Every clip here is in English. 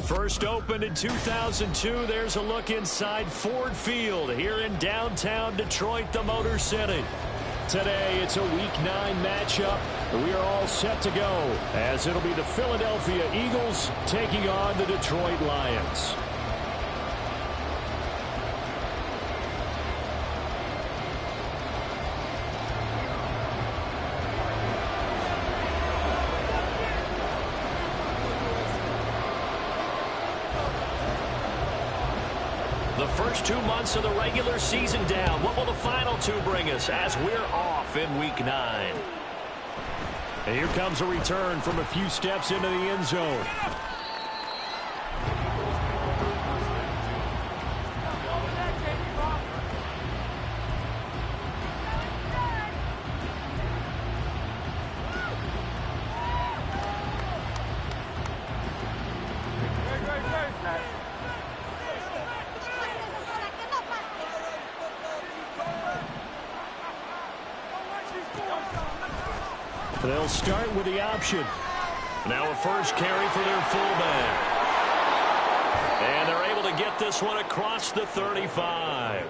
First opened in 2002, there's a look inside Ford Field here in downtown Detroit, the Motor City. Today, it's a Week 9 matchup. We are all set to go, as it'll be the Philadelphia Eagles taking on the Detroit Lions. The first 2 months of the regular season down. What will the final two bring us as we're off in Week 9? And here comes a return from a few steps into the end zone. They'll start with the option. Now a first carry for their fullback. And they're able to get this one across the 35.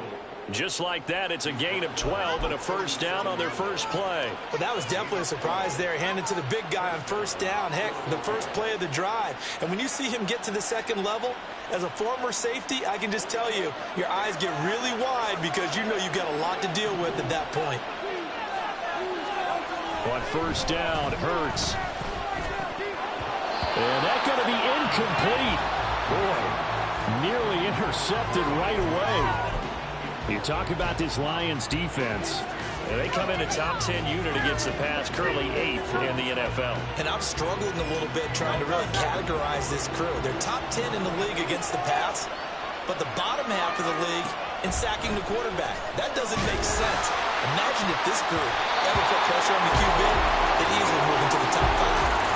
Just like that, it's a gain of 12 and a first down on their first play. Well, that was definitely a surprise there, handed to the big guy on first down. Heck, the first play of the drive. And when you see him get to the second level, as a former safety, I can just tell you, your eyes get really wide because you know you've got a lot to deal with at that point. On first down, Hurts. And that's going to be incomplete. Boy, nearly intercepted right away. You talk about this Lions defense. They come in a top 10 unit against the pass, currently 8th in the NFL. And I'm struggling a little bit trying to really categorize this crew. They're top 10 in the league against the pass, but the bottom half of the league in sacking the quarterback. That doesn't make sense. Imagine if this group ever put pressure on the QB, they'd easily move into the top 5.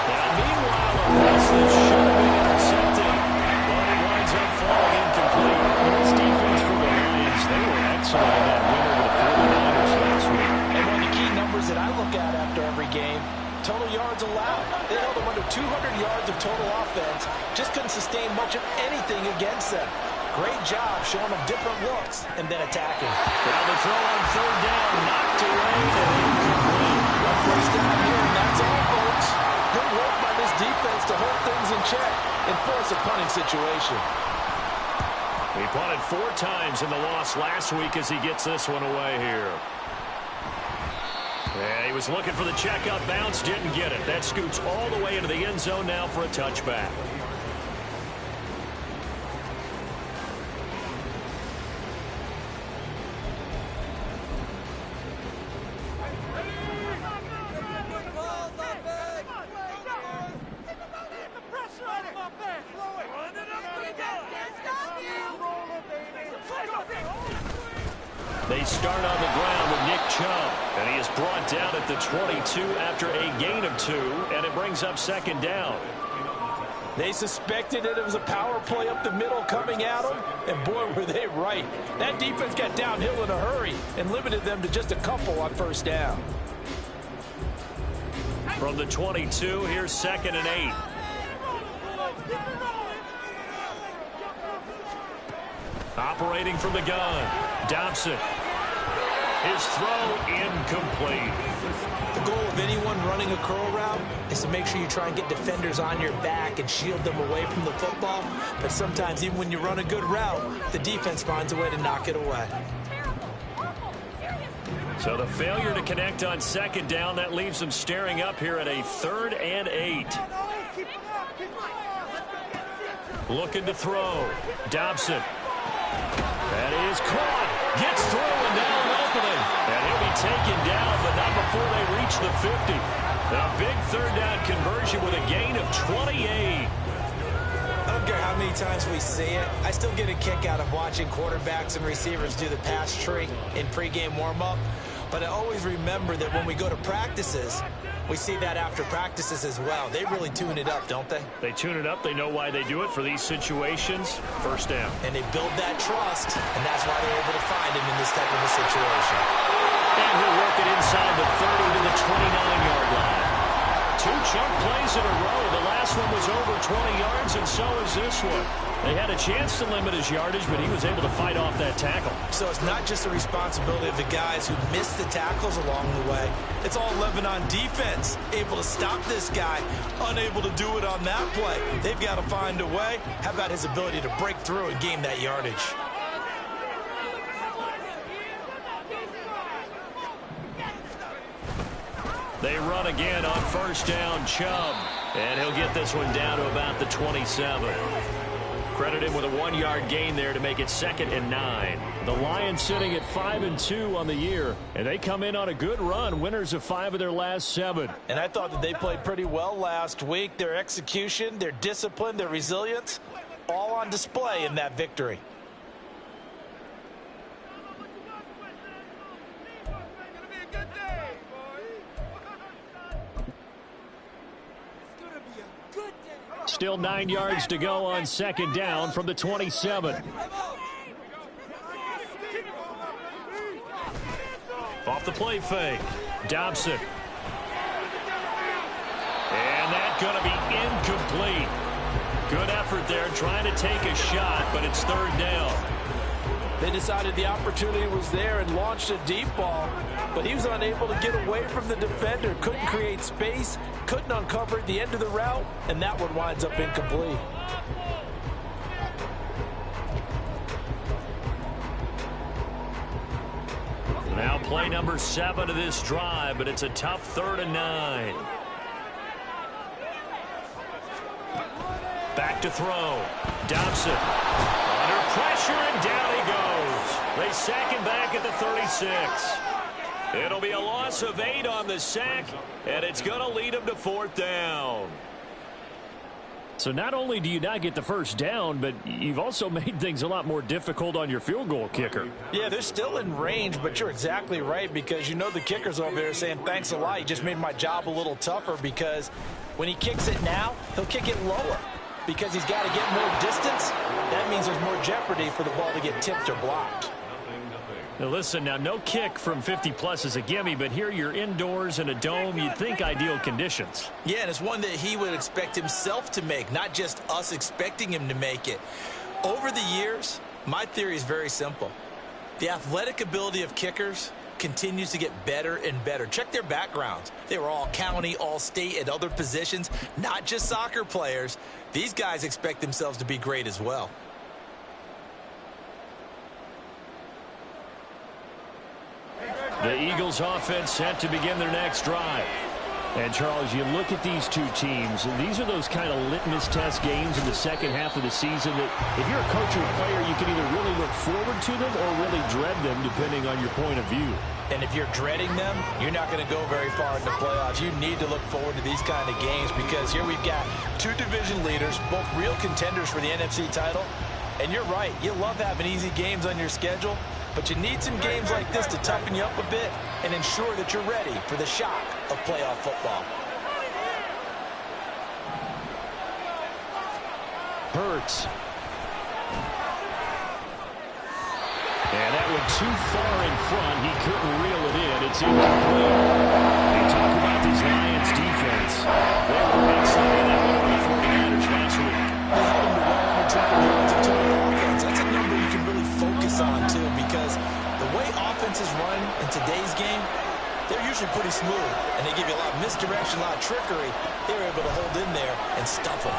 Now, meanwhile, a pass that should have been intercepted, but it winds up falling incomplete. This defense for the Lions, they were excellent in that win over the 49ers last week. And one of the key numbers that I look at after every game, total yards allowed. They held them under 200 yards of total offense, just couldn't sustain much of anything against them. Great job showing them different looks and then attacking. Now the throw on third down, knocked away and incomplete. Well, first down here, and that's all, folks. Good work by this defense to hold things in check and force a punting situation. He punted 4 times in the loss last week as he gets this one away here. Yeah, he was looking for the checkout bounce, didn't get it. That scoots all the way into the end zone now for a touchback. They start on the ground with Nick Chubb, and he is brought down at the 22 after a gain of 2, and it brings up second down. They suspected that it was a power play up the middle coming at them, and boy, were they right. That defense got downhill in a hurry and limited them to just a couple on first down. From the 22, here's second and 8. Operating from the gun, Dobson. His throw incomplete. The goal of anyone running a curl route is to make sure you try and get defenders on your back and shield them away from the football. But sometimes even when you run a good route, the defense finds a way to knock it away. So the failure to connect on second down, that leaves them staring up here at a 3rd and 8. Looking to throw. Dobson. That is caught. Gets through and now an opening. And he'll be taken down, but not before they reach the 50. A big 3rd down conversion with a gain of 28. I don't care how many times we see it. I still get a kick out of watching quarterbacks and receivers do the pass tree in pregame warm-up. But I always remember that when we go to practices, we see that after practices as well. They really tune it up, don't they? They tune it up. They know why they do it for these situations. First down. And they build that trust, and that's why they're able to find him in this type of a situation. And he'll work it inside the 30 to the 29-yard line. 2 chunk plays in a row. The last one was over 20 yards, and so is this one. They had a chance to limit his yardage, but he was able to fight off that tackle. So it's not just the responsibility of the guys who missed the tackles along the way. It's all 11 on defense, able to stop this guy, unable to do it on that play. They've got to find a way. How about his ability to break through and gain that yardage? They run again on first down, Chubb. And he'll get this one down to about the 27. Credit him with a 1-yard gain there to make it 2nd and 9. The Lions sitting at 5-2 on the year, and they come in on a good run, winners of 5 of their last 7. And I thought that they played pretty well last week. Their execution, their discipline, their resilience, all on display in that victory. Still 9 yards to go on 2nd down from the 27. Off the play fake. Dobson. And that's going to be incomplete. Good effort there trying to take a shot, but it's 3rd down. They decided the opportunity was there and launched a deep ball, but he was unable to get away from the defender, couldn't create space, couldn't uncover the end of the route, and that one winds up incomplete. Now play number 7 of this drive, but it's a tough 3rd and 9. Back to throw. Dobson. Under pressure, and down he goes. They sack him back at the 36. It'll be a loss of 8 on the sack, and it's going to lead him to 4th down. So not only do you not get the first down, but you've also made things a lot more difficult on your field goal kicker. Yeah, they're still in range, but you're exactly right, because you know the kicker's over there saying, thanks a lot, you just made my job a little tougher, because when he kicks it now, he'll kick it lower. Because he's got to get more distance, that means there's more jeopardy for the ball to get tipped or blocked. Now listen, now no kick from 50-plus is a gimme, but here you're indoors in a dome. You'd think ideal conditions. Yeah, and it's one that he would expect himself to make, not just us expecting him to make it. Over the years, my theory is very simple. The athletic ability of kickers continues to get better and better. Check their backgrounds. They were all county, all state, at other positions, not just soccer players. These guys expect themselves to be great as well. The Eagles offense set to begin their next drive. And, Charles, you look at these two teams, and these are those kind of litmus test games in the second half of the season that if you're a coach or a player, you can either really look forward to them or really dread them, depending on your point of view. And if you're dreading them, you're not going to go very far in the playoffs. You need to look forward to these kind of games, because here we've got 2 division leaders, both real contenders for the NFC title. And you're right, you love having easy games on your schedule, but you need some games like this to toughen you up a bit and ensure that you're ready for the shock of playoff football. Hurts. And that went too far in front. He couldn't reel it in. It's incomplete. They talk about this Lions defense. They were excellent in that one over the 49ers last week. They held them to well under 200 yards of total offense. That's a number you can really focus on, too, because the way offenses run in today's game, they're usually pretty smooth, and they give you a lot of misdirection, a lot of trickery. They were able to hold in there and stuff them.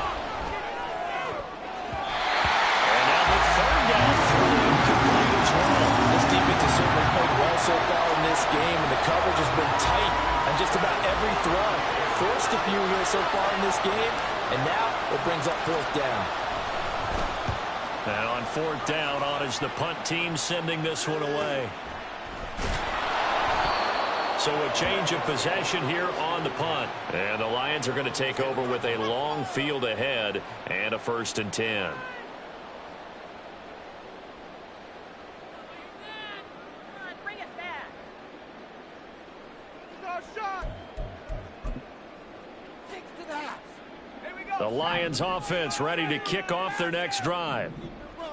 And now the 3rd down through incomplete as well. This defense has certainly played well so far in this game, and the coverage has been tight on just about every throw. Forced a few here so far in this game, and now it brings up 4th down. And on 4th down, is the punt team sending this one away. So a change of possession here on the punt. And the Lions are going to take over with a long field ahead and a 1st and 10. The Lions offense ready to kick off their next drive.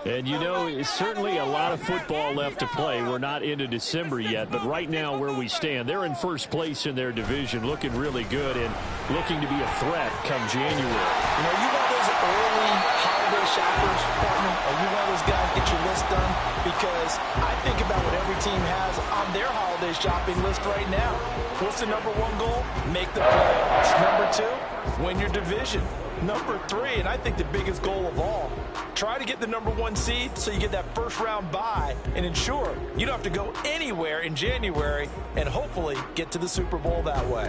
And, you know, it's certainly a lot of football left to play. We're not into December yet, but right now where we stand, they're in first place in their division, looking really good and looking to be a threat come January. You know, you one of those early holiday shoppers, partner? Are you one of those guys get your list done? Because I think about what every team has on their holiday shopping list right now. What's the number one goal? Make the playoffs. Number two, win your division. Number three, and I think the biggest goal of all, try to get the number one seed so you get that first round bye and ensure you don't have to go anywhere in January and hopefully get to the Super Bowl that way.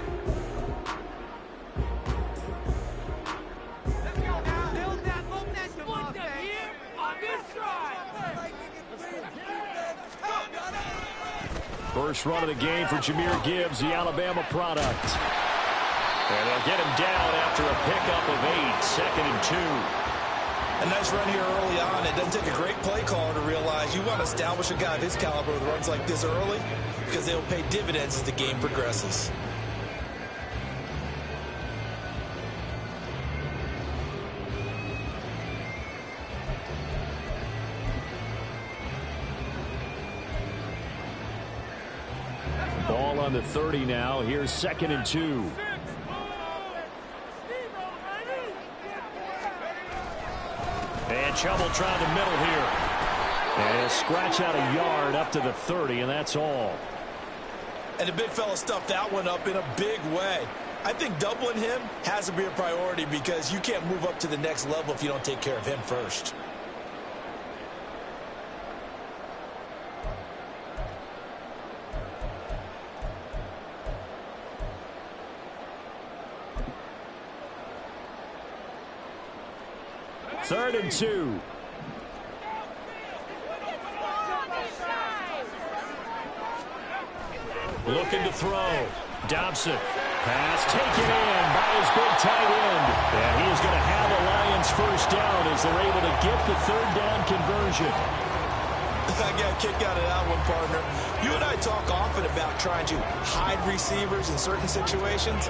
First run of the game for Jahmyr Gibbs, the Alabama product. And they'll get him down after a pickup of 8, 2nd and 2. A nice run here early on. It doesn't take a great play caller to realize you want to establish a guy of his caliber with runs like this early because they'll pay dividends as the game progresses. Ball on the 30 now. Here's 2nd and 2. And trouble trying to middle here. And he'll scratch out a yard up to the 30, and that's all. And the big fella stuffed that one up in a big way. I think doubling him has to be a priority because you can't move up to the next level if you don't take care of him first. Third and 2. Looking to throw. Dobson. Pass taken in by his big tight end. And he is going to have the Lions first down as they're able to get the third down conversion. I got a kick out of that one, partner. You and I talk often about trying to hide receivers in certain situations,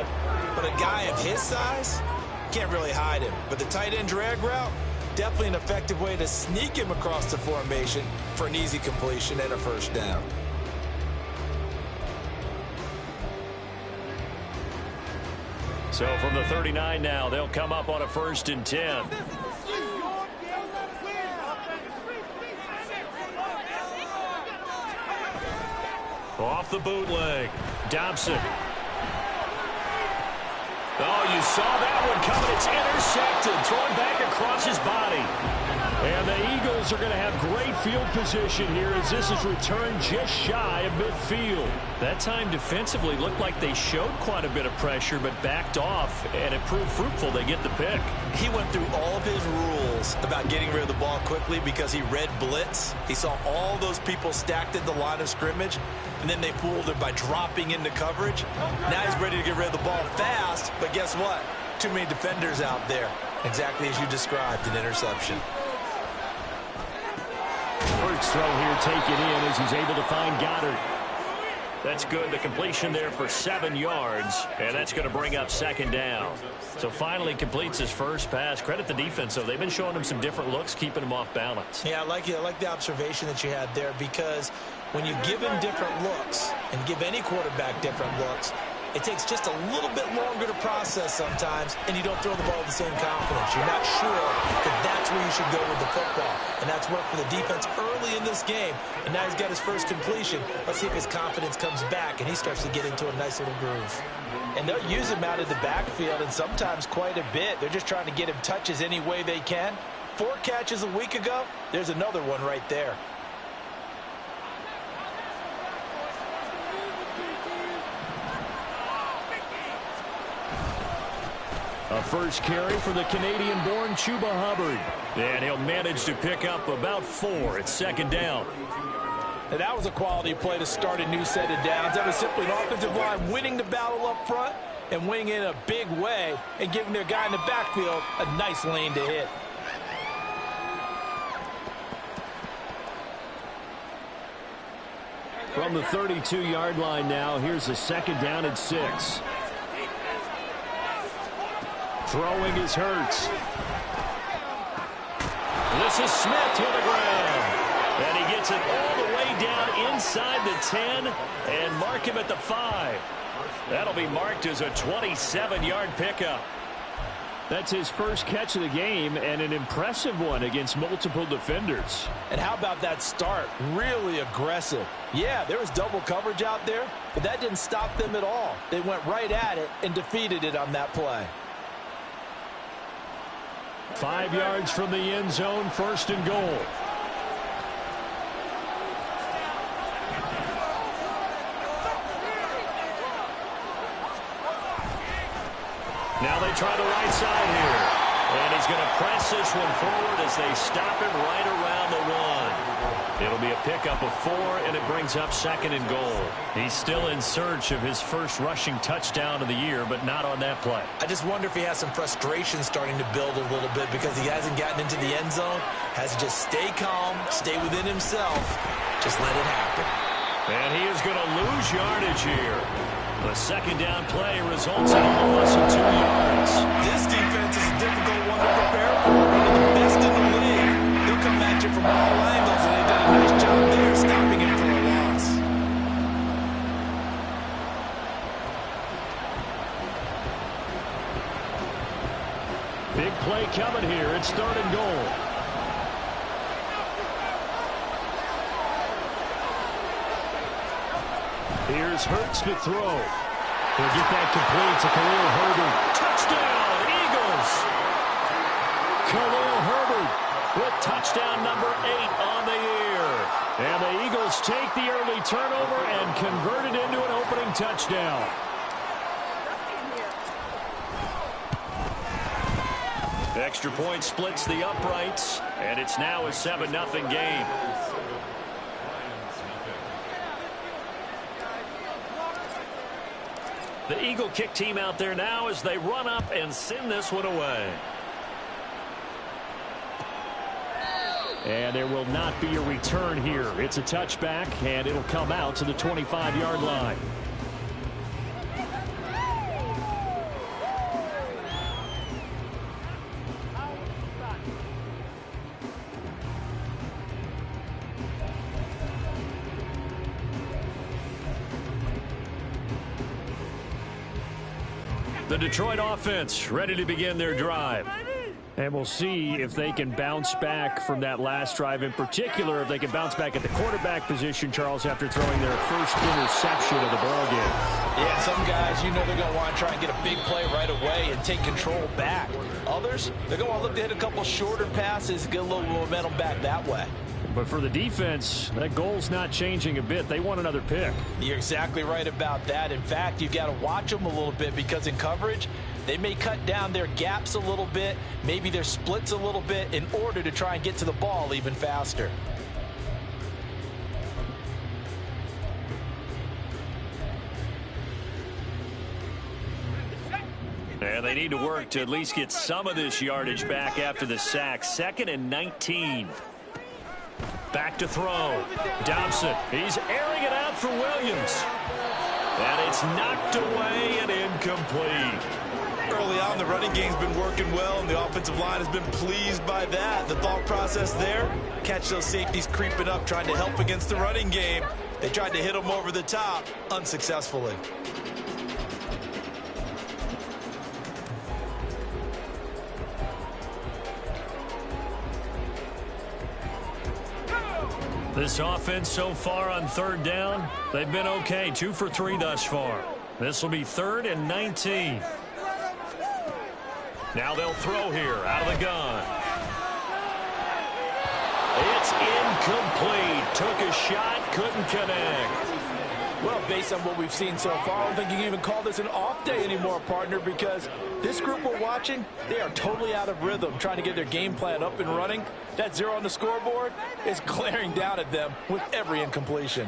but a guy of his size can't really hide him. But the tight end drag route, definitely an effective way to sneak him across the formation for an easy completion and a first down. So from the 39 now, they'll come up on a 1st and 10. Off the bootleg. Dobson. Oh, you saw that one coming. It's intercepted. Thrown back across his body. And the Eagles are going to have great field position here as this is returned just shy of midfield. That time defensively looked like they showed quite a bit of pressure but backed off, and it proved fruitful. They get the pick. He went through all of his rules about getting rid of the ball quickly because he read blitz. He saw all those people stacked in the line of scrimmage, and then they fooled him by dropping into coverage. Now he's ready to get rid of the ball fast, but guess what? Too many defenders out there. Exactly as you described, an interception. First throw here taken in as he's able to find Goddard. That's good. The completion there for 7 yards, and that's going to bring up 2nd down. So finally completes his first pass. Credit the defense, though. They've been showing him some different looks, keeping him off balance. Yeah, I like the observation that you had there because when you give him different looks and give any quarterback different looks, it takes just a little bit longer to process sometimes, and you don't throw the ball with the same confidence. You're not sure that that's where you should go with the football, and that's worked for the defense early in this game, and now he's got his first completion. Let's see if his confidence comes back, and he starts to get into a nice little groove. And they'll use him out of the backfield, and sometimes quite a bit. They're just trying to get him touches any way they can. 4 catches a week ago, there's another one right there. A first carry for the Canadian-born Chuba Hubbard. And he'll manage to pick up about 4. It's 2nd down. And that was a quality play to start a new set of downs. That was simply an offensive line winning the battle up front and winning in a big way and giving their guy in the backfield a nice lane to hit. From the 32-yard line now, here's a 2nd down and 6. Throwing is Hurts. This is Smith to the ground. And he gets it all the way down inside the 10 and mark him at the 5. That'll be marked as a 27-yard pickup. That's his first catch of the game and an impressive one against multiple defenders. And how about that start? Really aggressive. Yeah, there was double coverage out there, but that didn't stop them at all. They went right at it and defeated it on that play. 5 yards from the end zone, first and goal. Now they try the right side here. And he's going to press this one forward as they stop him right around the 1. It'll be a pickup of 4, and it brings up second and goal. He's still in search of his first rushing touchdown of the year, but not on that play. I just wonder if he has some frustration starting to build a little bit because he hasn't gotten into the end zone. Has to just stay calm, stay within himself, just let it happen. And he is going to lose yardage here. The second down play results in a loss of 2 yards. This defense is a difficult one to prepare for. One of the best in the league. They'll come at you from all angles, and they've done a nice job there stopping him for a loss. Big play coming here. It's third and goal. Here's Hurts to throw. He'll get that complete to Khalil Herbert. Touchdown, Eagles! Khalil Herbert with touchdown number 8 on the year. And the Eagles take the early turnover and convert it into an opening touchdown. Extra point splits the uprights, and it's now a 7-0 game. The Eagle kick team out there now as they run up and send this one away. And there will not be a return here. It's a touchback, and it'll come out to the 25-yard line. The Detroit offense ready to begin their drive. And we'll see if they can bounce back from that last drive. In particular, if they can bounce back at the quarterback position, Charles, after throwing their first interception of the ballgame. Yeah, some guys, you know they're going to want to try and get a big play right away and take control back. Others, they're going to want to look to hit a couple shorter passes, get a little momentum back that way. But for the defense, that goal's not changing a bit. They want another pick. You're exactly right about that. In fact, you've got to watch them a little bit because in coverage, they may cut down their gaps a little bit, maybe their splits a little bit in order to try and get to the ball even faster. And they need to work to at least get some of this yardage back after the sack. 2nd and 19. Back to throw. Dobson. He's airing it out for Williams. And it's knocked away and incomplete. Early on, the running game's been working well, and the offensive line has been pleased by that. The thought process there, catch those safeties creeping up, trying to help against the running game. They tried to hit them over the top, unsuccessfully. This offense so far on 3rd down, they've been okay. 2 for 3 thus far. This will be 3rd and 19. Now they'll throw here out of the gun. It's incomplete. Took a shot, couldn't connect. Well, based on what we've seen so far, I don't think you can even call this an off day anymore, partner, because this group we're watching, they are totally out of rhythm, trying to get their game plan up and running. That 0 on the scoreboard is glaring down at them with every incompletion.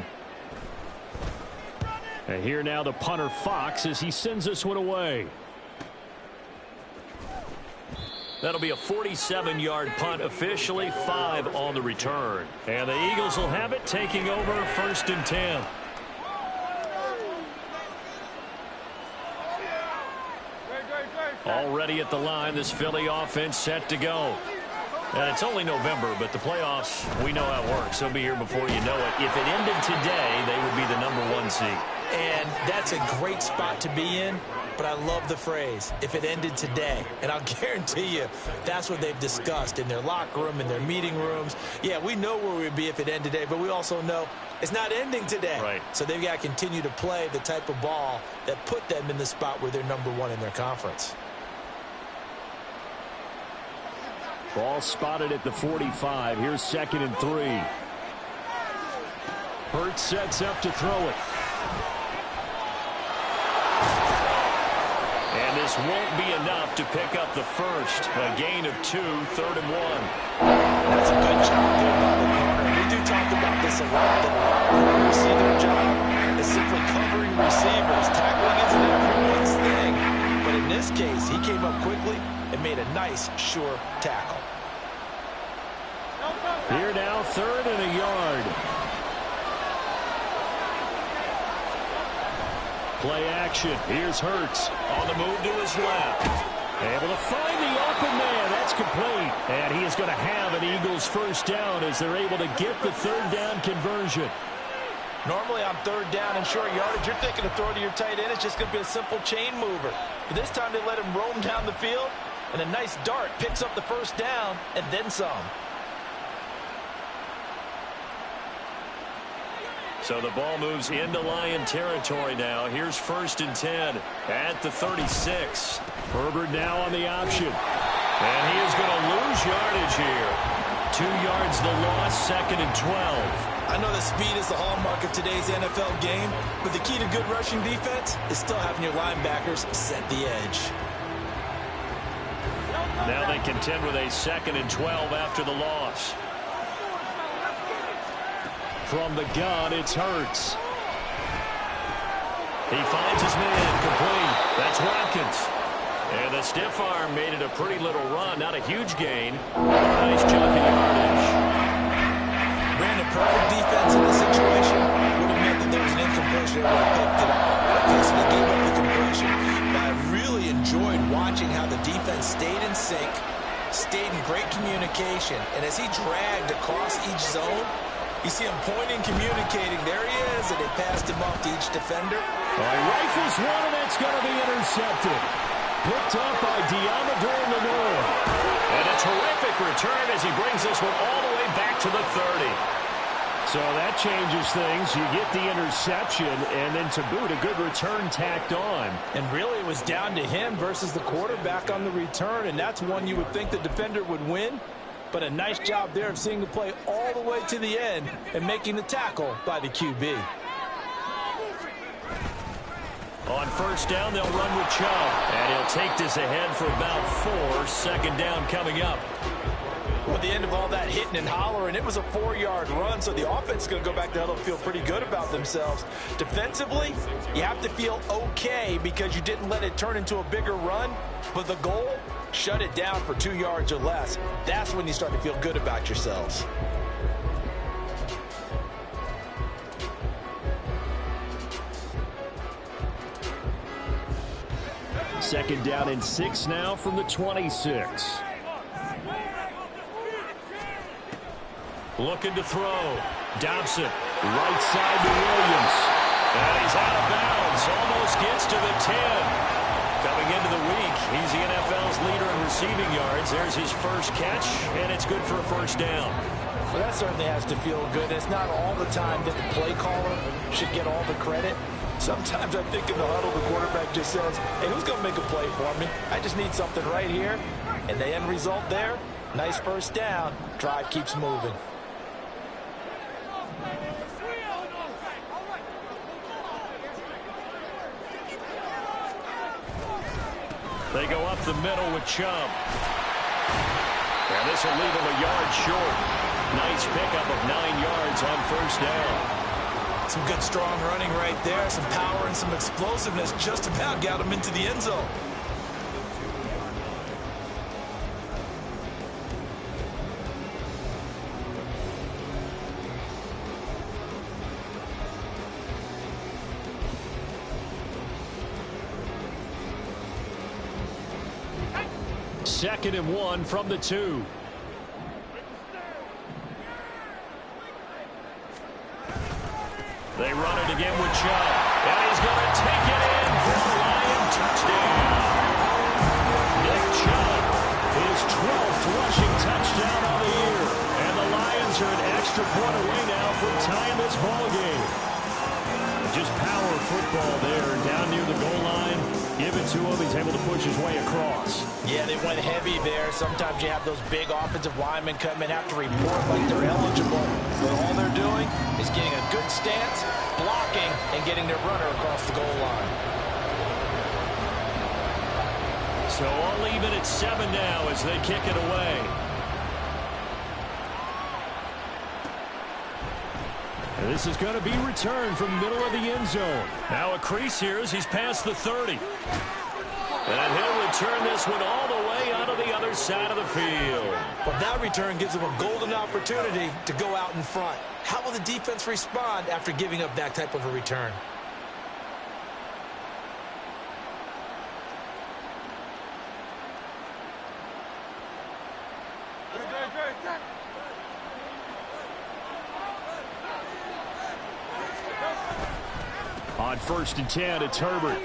And here now the punter Fox as he sends this one away. That'll be a 47-yard punt, officially 5 on the return. And the Eagles will have it, taking over 1st and 10. Already at the line, this Philly offense set to go. And it's only November, but the playoffs, we know how it works. They'll be here before you know it. If it ended today, they would be the #1 seed. And that's a great spot to be in, but I love the phrase, if it ended today. And I'll guarantee you, that's what they've discussed in their locker room, in their meeting rooms. Yeah, we know where we'd be if it ended today, but we also know it's not ending today. Right. So they've got to continue to play the type of ball that put them in the spot where they're #1 in their conference. Ball spotted at the 45. Here's 2nd and 3. Hurts sets up to throw it. And this won't be enough to pick up the first. A gain of 2, 3rd and 1. That's a good job there by the corner. We do talk about this a lot. That a lot of corners see their job as simply covering receivers. Tackling isn't everyone's thing. But in this case, he came up quickly and made a nice, sure tackle. Here now, 3rd and a yard. Play action. Here's Hurts on the move to his left. Able to find the open man. That's complete. And he is going to have an Eagles first down as they're able to get the 3rd down conversion. Normally on 3rd down and short yardage, you're thinking to throw to your tight end. It's just going to be a simple chain mover. But this time they let him roam down the field, and a nice dart picks up the first down and then some. So the ball moves into Lion territory now. Here's 1st and 10 at the 36. Herbert now on the option. And he is going to lose yardage here. 2 yards the loss, 2nd and 12. I know that speed is the hallmark of today's NFL game, but the key to good rushing defense is still having your linebackers set the edge. Now they contend with a 2nd and 12 after the loss. From the gun, it's Hurts. He finds his man complete. That's Watkins. And the stiff arm made it a pretty little run. Not a huge gain. Nice chunk of yardage. Brandon, perfect defense in this situation would have meant that there was an incompletion. They would have picked it up. Okay, so they gave up the completion. But I really enjoyed watching how the defense stayed in sync, stayed in great communication. And as he dragged across each zone, you see him pointing, communicating. There he is, and they passed him off to each defender. He rifles one, and that's going to be intercepted. Picked up by Diamador Lenore. And a terrific return as he brings this one all the way back to the 30. So that changes things. You get the interception, and then to boot, a good return tacked on. And really, it was down to him versus the quarterback on the return, and that's one you would think the defender would win. But a nice job there of seeing the play all the way to the end and making the tackle by the QB. On 1st down, they'll run with Chubb. And he'll take this ahead for about 4. 2nd down coming up. Well, at the end of all that hitting and hollering, it was a 4-yard run, so the offense is going to go back to huddle and feel pretty good about themselves. Defensively, you have to feel okay because you didn't let it turn into a bigger run. But the goal, shut it down for 2 yards or less. That's when you start to feel good about yourselves. Second down and 6 now from the 26. Looking to throw. Dobson, right side to Williams. And he's out of bounds. Almost gets to the 10. Coming into the week, he's the NFL's leader in receiving yards. There's his first catch, and it's good for a 1st down. Well, that certainly has to feel good. It's not all the time that the play caller should get all the credit. Sometimes I think in the huddle, the quarterback just says, hey, who's going to make a play for me? I just need something right here. And the end result there, nice 1st down. Drive keeps moving. They go up the middle with Chubb. And this will leave him a yard short. Nice pickup of 9 yards on 1st down. Some good, strong running right there. Some power and some explosiveness just about got him into the end zone. Second and 1 from the 2. They run it again with Chubb. And he's going to take it in for the Lion touchdown. Nick Chubb, his 12th rushing touchdown of the year. And the Lions are an extra point away now from tying this ball game. Just power football there down near the goal line. Give it to him. He's able to push his way across. Yeah, they went heavy there. Sometimes you have those big offensive linemen come in, have to report like they're eligible. But all they're doing is getting a good stance, blocking, and getting their runner across the goal line. So all even at 7 now as they kick it away. And this is going to be returned from the middle of the end zone. Now a crease here as he's past the 30. And he'll return this one all the way onto the other side of the field. But that return gives him a golden opportunity to go out in front. How will the defense respond after giving up that type of a return? On 1st and 10, it's Herbert. Oh,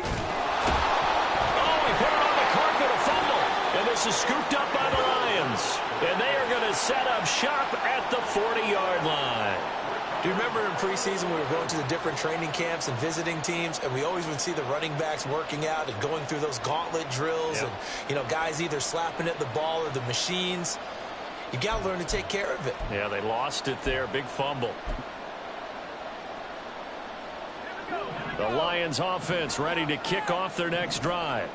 he put it on the carpet, a fumble. And this is scooped up by the Lions. And they are going to set up shop at the 40-yard line. Do you remember in preseason we were going to the different training camps and visiting teams, and we always would see the running backs working out and going through those gauntlet drills, and, you know, guys either slapping at the ball or the machines. You got to learn to take care of it. Yeah, they lost it there. Big fumble. The Lions offense ready to kick off their next drive.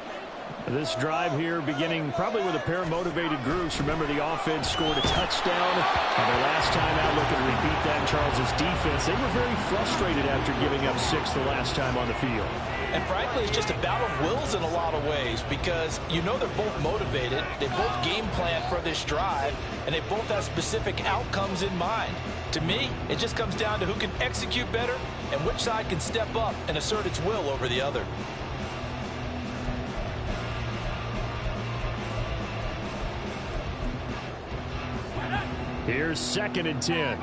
This drive here beginning probably with a pair of motivated groups. Remember, the offense scored a touchdown. And their last time out, looking to repeat that, Charles's defense. They were very frustrated after giving up 6 the last time on the field. And frankly, it's just a battle of wills in a lot of ways because you know they're both motivated. They both game plan for this drive, and they both have specific outcomes in mind. To me, it just comes down to who can execute better and which side can step up and assert its will over the other. Here's 2nd and 10.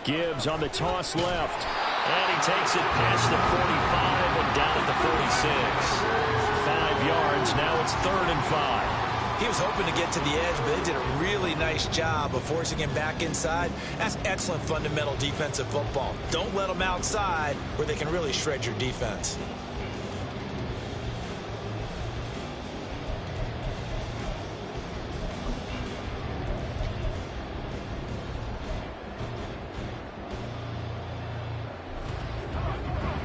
Gibbs on the toss left. And he takes it past the 45 and down at the 46. 5 yards. Now it's 3rd and 5. He was hoping to get to the edge, but they did a really nice job of forcing him back inside. That's excellent fundamental defensive football. Don't let them outside where they can really shred your defense.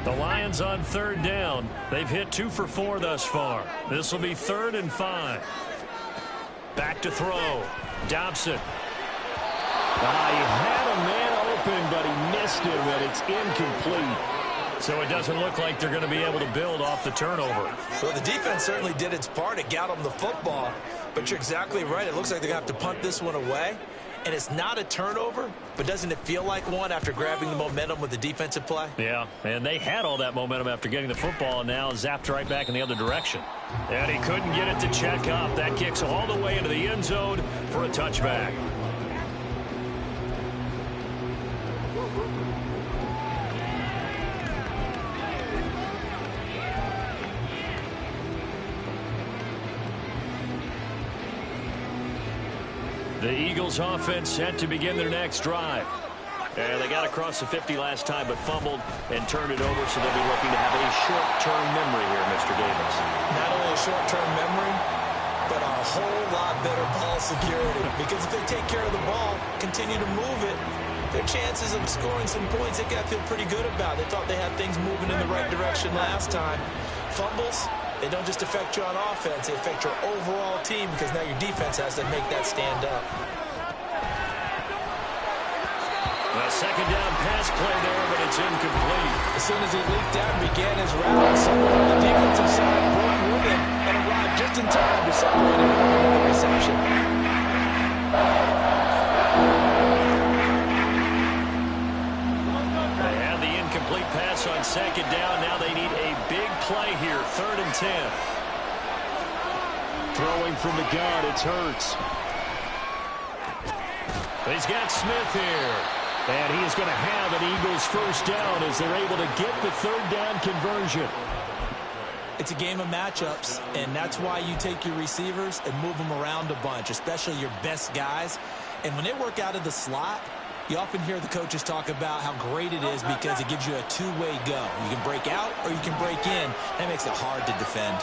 The Lions on 3rd down. They've hit 2 for 4 thus far. This will be 3rd and 5. Back to throw. Dobson. He had a man open, but he missed him, and it's incomplete. So it doesn't look like they're going to be able to build off the turnover. Well, the defense certainly did its part. It got them the football. But you're exactly right. It looks like they're going to have to punt this one away. And it's not a turnover, but doesn't it feel like one after grabbing the momentum with the defensive play? Yeah, and they had all that momentum after getting the football, and now zapped right back in the other direction. And he couldn't get it to check up. That kicks all the way into the end zone for a touchback. The Eagles offense set to begin their next drive. And they got across the 50 last time, but fumbled and turned it over, so they'll be looking to have a short-term memory here, Mr. Davis. Not only a short-term memory, but a whole lot better ball security. Because if they take care of the ball, continue to move it, their chances of scoring some points, they got to feel pretty good about. They thought they had things moving in the right direction last time. Fumbles, they don't just affect you on offense, they affect your overall team because now your defense has to make that stand up. A 2nd down pass play there, but it's incomplete. As soon as he leaked out and began his route, someone on the defensive side broke with him and arrived just in time to separate him from another reception. They had the incomplete pass on 2nd down. Now they need a big play here, 3rd and 10. Throwing from the gun, it's Hurts. He's got Smith here. And he is going to have an Eagles first down as they're able to get the third down conversion. It's a game of matchups, and that's why you take your receivers and move them around a bunch, especially your best guys. And when they work out of the slot, you often hear the coaches talk about how great it is because it gives you a two-way go. You can break out or you can break in. That makes it hard to defend.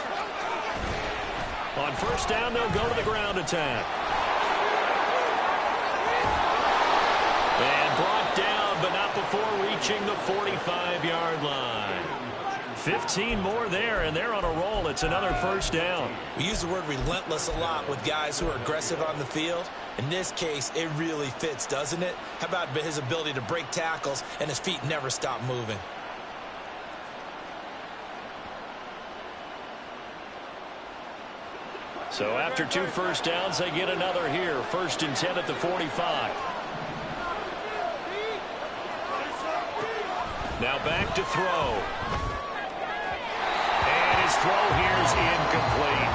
On first down, they'll go to the ground attack. And brought down, but not before reaching the 45-yard line. 15 more there, and they're on a roll. It's another first down. We use the word relentless a lot with guys who are aggressive on the field. In this case, it really fits, doesn't it? How about his ability to break tackles and his feet never stop moving? So after 2 first downs, they get another here. 1st and 10 at the 45. Now back to throw. And his throw here is incomplete.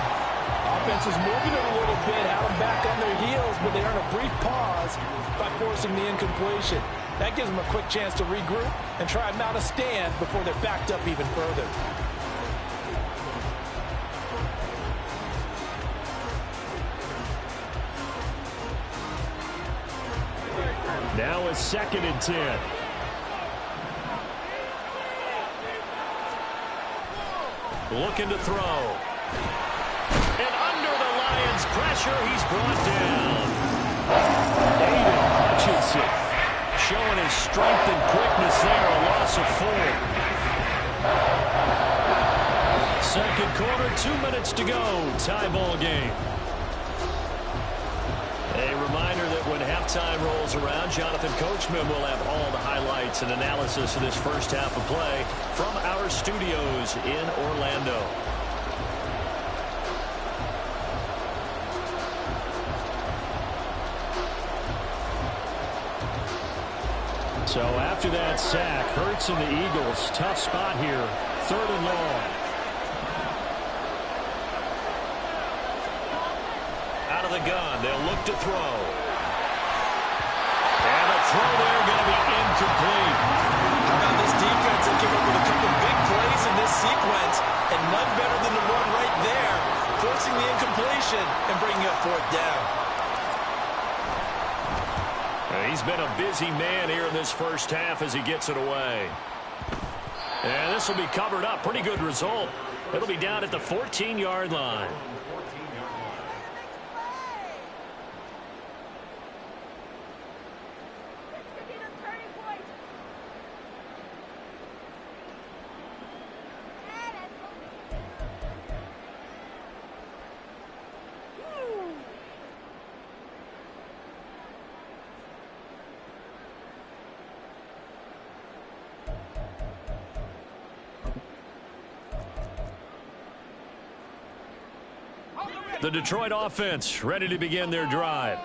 Offense was moving it a little bit, had them back on their heels, but they earn a brief pause by forcing the incompletion. That gives them a quick chance to regroup and try and mount a stand before they're backed up even further. Now it's 2nd and 10. Looking to throw. And under the Lions' pressure, he's brought down. Aiden Hutchinson showing his strength and quickness there, a loss of 4. Second quarter, 2 minutes to go. Tie ball game. A reminder that when halftime rolls around, Jonathan Coachman will have all the highlights and analysis of this first half of play from our studios in Orlando. So after that sack, Hurts and the Eagles, tough spot here, 3rd and long. Out of the gun, they'll look to throw. And the throw there going to be incomplete. How about this defense that came up with a couple big plays in this sequence, and none better than the one right there, forcing the incompletion and bringing up 4th down. He's been a busy man here in this first half as he gets it away. And this will be covered up. Pretty good result. It'll be down at the 14-yard line. The Detroit offense ready to begin their drive.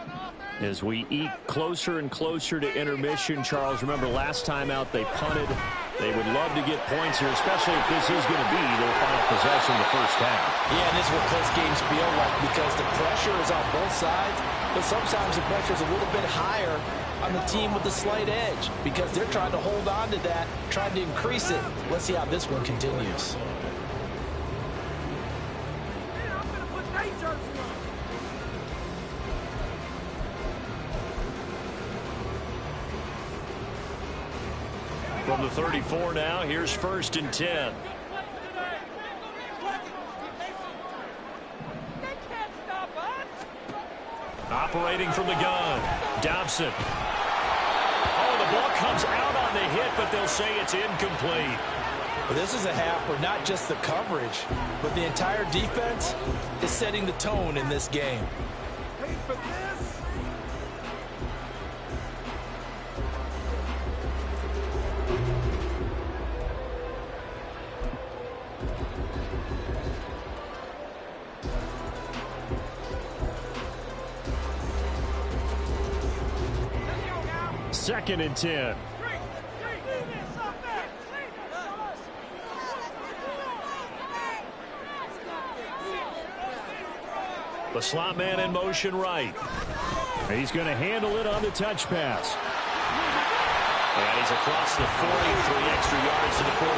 As we eke closer and closer to intermission, Charles, remember last time out they punted. They would love to get points here, especially if this is going to be their final possession in the first half. Yeah, and this is what close games feel like because the pressure is on both sides, but sometimes the pressure is a little bit higher on the team with the slight edge because they're trying to hold on to that, trying to increase it. Let's see how this one continues. From the 34 now, here's 1st and 10. Operating from the gun, Dobson. Oh, the ball comes out on the hit, but they'll say it's incomplete. Well, this is a half where not just the coverage, but the entire defense is setting the tone in this game. Wait for this. Second and 10. The slot man in motion right. He's going to handle it on the touch pass. And he's across the 40, 3 extra yards to the 43.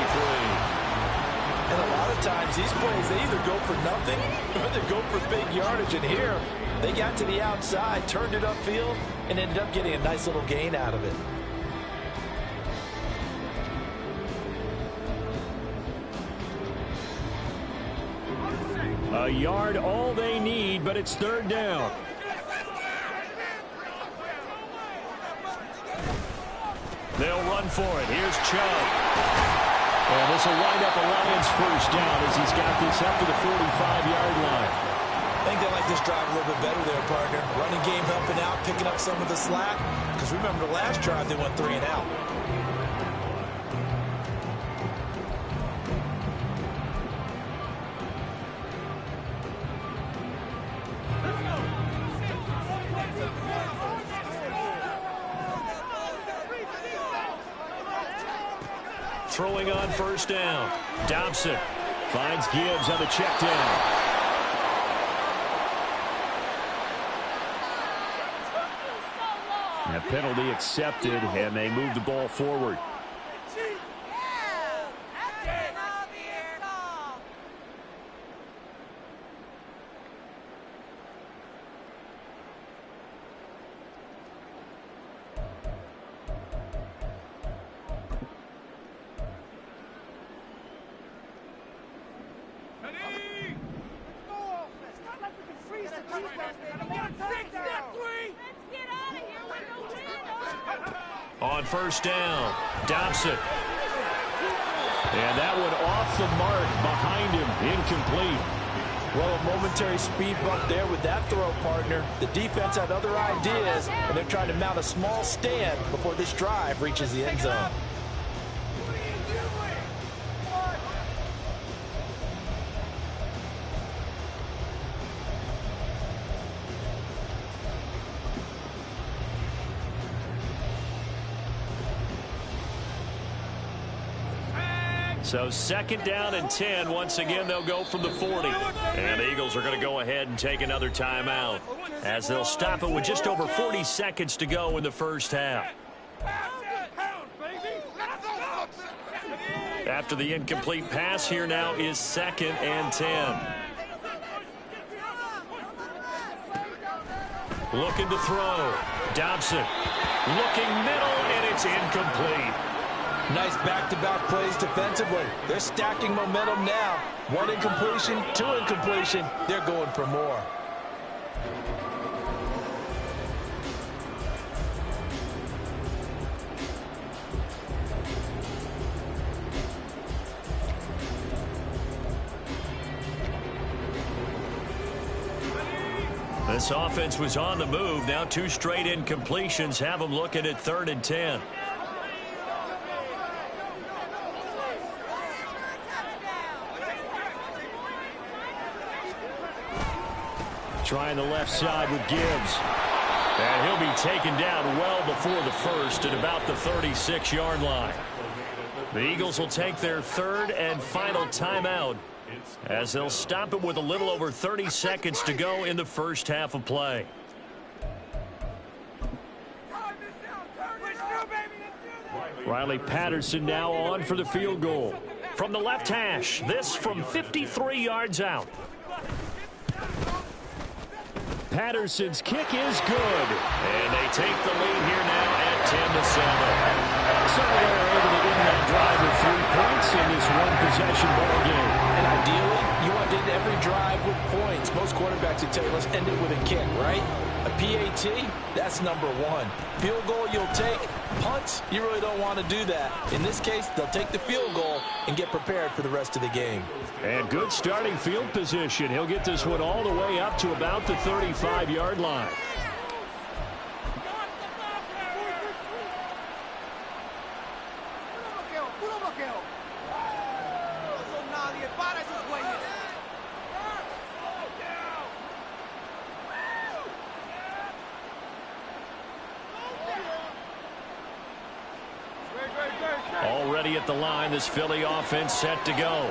And a lot of times these plays, they either go for nothing or they go for big yardage. And here, they got to the outside, turned it upfield, and ended up getting a nice little gain out of it. A yard all they need, but it's third down. They'll run for it. Here's Chubb. And this will wind up a Lions first down as he's got this up to the 45-yard line. I think they like this drive a little bit better there, partner. Running game helping out, picking up some of the slack. Because remember the last drive, they went 3 and out. Throwing on first down. Dobson finds Gibbs on the check down. A penalty accepted, and they move the ball forward. On first down, Dobson. And that one off the mark behind him, incomplete. Well, a momentary speed bump there with that throw, partner. The defense had other ideas, and they're trying to mount a small stand before this drive reaches the end zone. So second down and 10. Once again, they'll go from the 40. And the Eagles are going to go ahead and take another timeout as they'll stop it with just over 40 seconds to go in the first half. After the incomplete pass, here now is second and 10. Looking to throw. Dobson looking middle, and it's incomplete. Nice back-to-back plays defensively. They're stacking momentum now. 1 incompletion, 2 incompletion. They're going for more. This offense was on the move. Now 2 straight incompletions have them looking at 3rd and 10. Trying the left side with Gibbs. And he'll be taken down well before the first at about the 36-yard line. The Eagles will take their 3rd and final timeout as they'll stop it with a little over 30 seconds to go in the first half of play. Riley Patterson now on for the field goal. From the left hash, this from 53 yards out. Patterson's kick is good. And they take the lead here now at 10-7. So they're able to win that drive with 3 points in this one-possession ball game. And ideally, you want to end every drive with points. Most quarterbacks would tell you, let's end it with a kick, right? A PAT, that's number 1. Field goal you'll take. Punts, you really don't want to do that. In this case, they'll take the field goal and get prepared for the rest of the game. And good starting field position. He'll get this one all the way up to about the 35-yard line. Already at the line, this Philly offense set to go.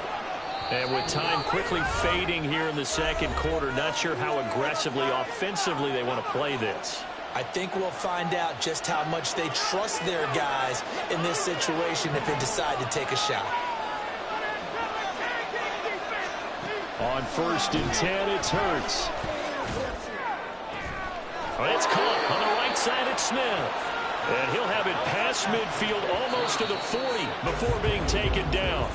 And with time quickly fading here in the second quarter, not sure how aggressively, offensively they want to play this. I think we'll find out just how much they trust their guys in this situation if they decide to take a shot. On 1st and 10, it's Hurts. It's caught on the right side at Smith. And he'll have it past midfield almost to the 40 before being taken down.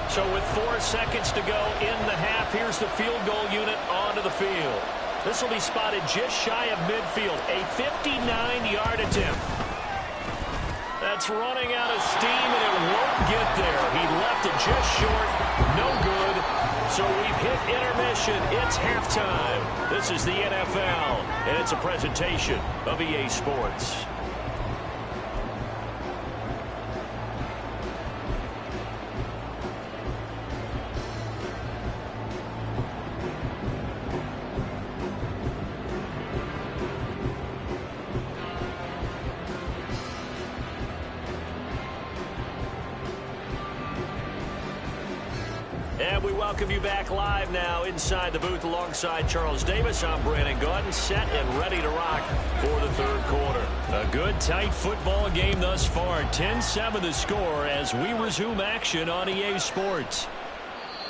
So with 4 seconds to go in the half, here's the field goal unit onto the field. This will be spotted just shy of midfield, a 59-yard attempt. That's running out of steam, and it won't get there. He left it just short, no good. So we've hit intermission. It's halftime. This is the NFL, and it's a presentation of EA Sports. And we welcome you back live now inside the booth alongside Charles Davis. I'm Brandon Gaudin, set and ready to rock for the third quarter. A good, tight football game thus far. 10-7 the score as we resume action on EA Sports.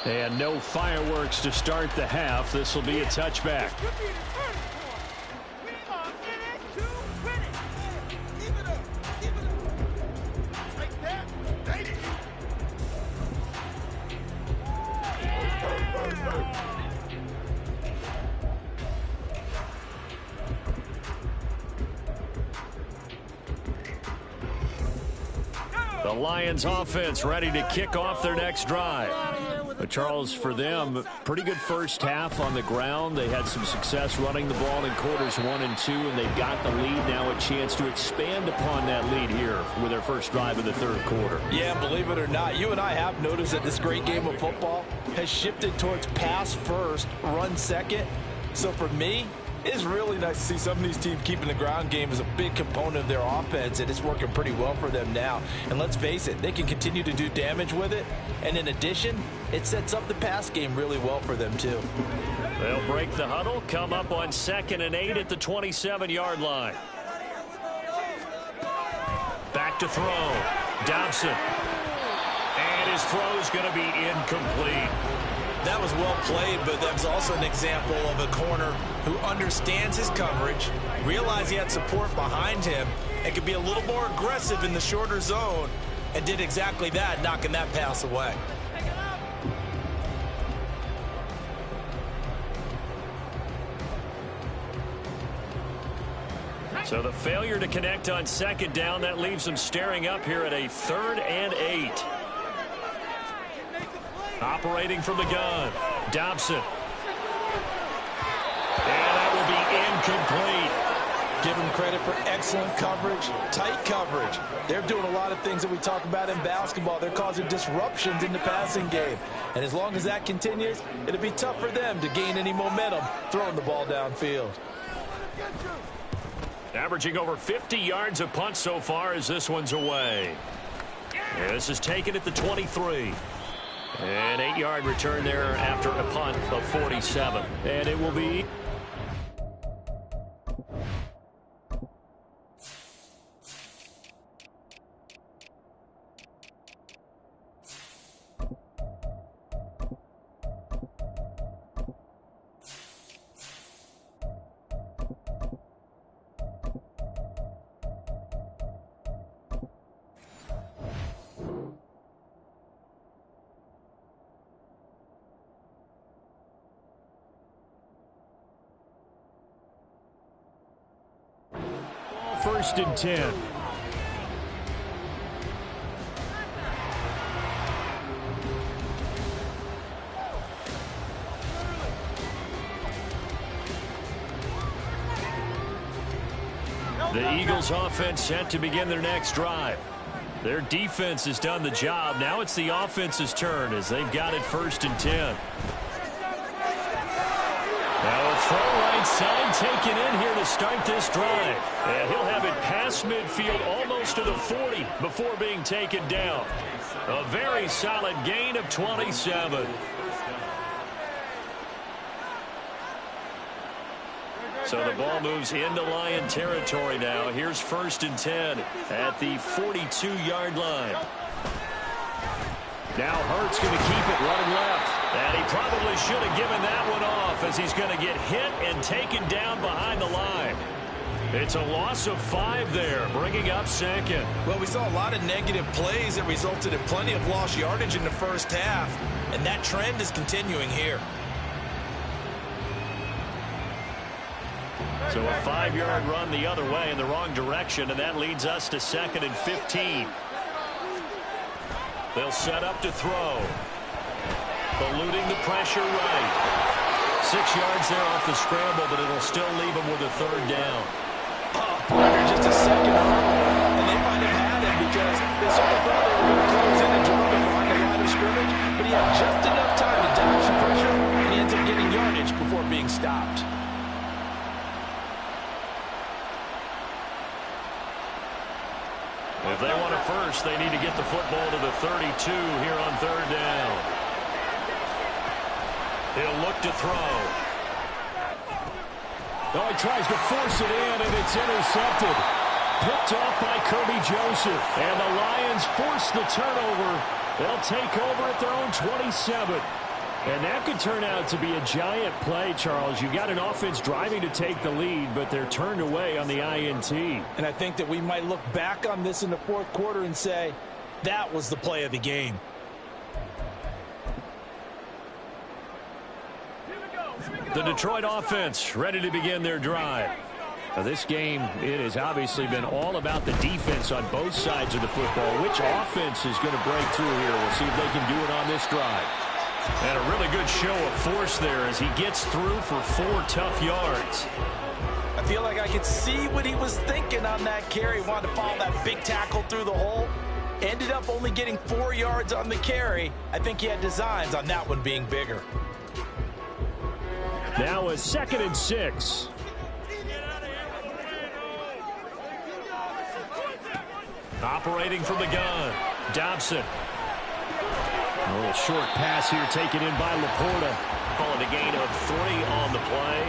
And no fireworks to start the half. This will be a touchback. The Lions offense ready to kick off their next drive. But Charles, for them, pretty good first half on the ground. They had some success running the ball in quarters 1 and 2, and they've got the lead now, a chance to expand upon that lead here with their first drive of the third quarter. Yeah, believe it or not, you and I have noticed that this great game of football has shifted towards pass first, run second. So for me, it's really nice to see some of these teams keeping the ground game as a big component of their offense, and it's working pretty well for them now. And let's face it, they can continue to do damage with it. And in addition, it sets up the pass game really well for them, too. They'll break the huddle, come up on 2nd and 8 at the 27-yard line. Back to throw. Dobson. And his throw's going to be incomplete. That was well played, but that was also an example of a corner who understands his coverage, realized he had support behind him, and could be a little more aggressive in the shorter zone, and did exactly that, knocking that pass away. So the failure to connect on 2nd down, that leaves them staring up here at a 3rd and 8. Operating from the gun, Dobson. And that will be incomplete. Give them credit for excellent coverage, tight coverage. They're doing a lot of things that we talk about in basketball. They're causing disruptions in the passing game. And as long as that continues, it'll be tough for them to gain any momentum throwing the ball downfield. Averaging over 50 yards a punt so far as this one's away. And this is taken at the 23. An 8-yard return there after a punt of 47. And it will be... First and 10. The Eagles offense set to begin their next drive. Their defense has done the job. Now it's the offense's turn as they've got it 1st and 10. Now a throw right side taken in here to start this drive. And he'll have it past midfield almost to the 40 before being taken down. A very solid gain of 27. So the ball moves into Lion territory now. Here's 1st and 10 at the 42-yard line. Now Hurts going to keep it running left. And he probably should have given that one off as he's going to get hit and taken down behind the line. It's a loss of 5 there, bringing up 2nd. Well, we saw a lot of negative plays that resulted in plenty of lost yardage in the first half, and that trend is continuing here. So a 5-yard run the other way in the wrong direction, and that leads us to 2nd and 15. They'll set up to throw. Eluding the pressure right. 6 yards there off the scramble, but it'll still leave him with a 3rd down. Under just a second, and they might have had him because they sort of thought they were going to close in and drop him behind the line of scrimmage, but he had just enough time to dodge the pressure, and he ends up getting yardage before being stopped. If they want a first, they need to get the football to the 32 here on 3rd down. He'll look to throw. Oh, he tries to force it in, and it's intercepted. Picked off by Kirby Joseph. And the Lions force the turnover. They'll take over at their own 27. And that could turn out to be a giant play, Charles. You got an offense driving to take the lead, but they're turned away on the INT. And I think that we might look back on this in the 4th quarter and say, that was the play of the game. The Detroit offense ready to begin their drive. Now this game, it has obviously been all about the defense on both sides of the football. Which offense is going to break through here? We'll see if they can do it on this drive. And a really good show of force there as he gets through for 4 tough yards. I feel like I could see what he was thinking on that carry. He wanted to follow that big tackle through the hole. Ended up only getting 4 yards on the carry. I think he had designs on that one being bigger. Now a 2nd and 6. Operating from the gun, Dobson. A little short pass here taken in by Laporta. Calling a gain of 3 on the play.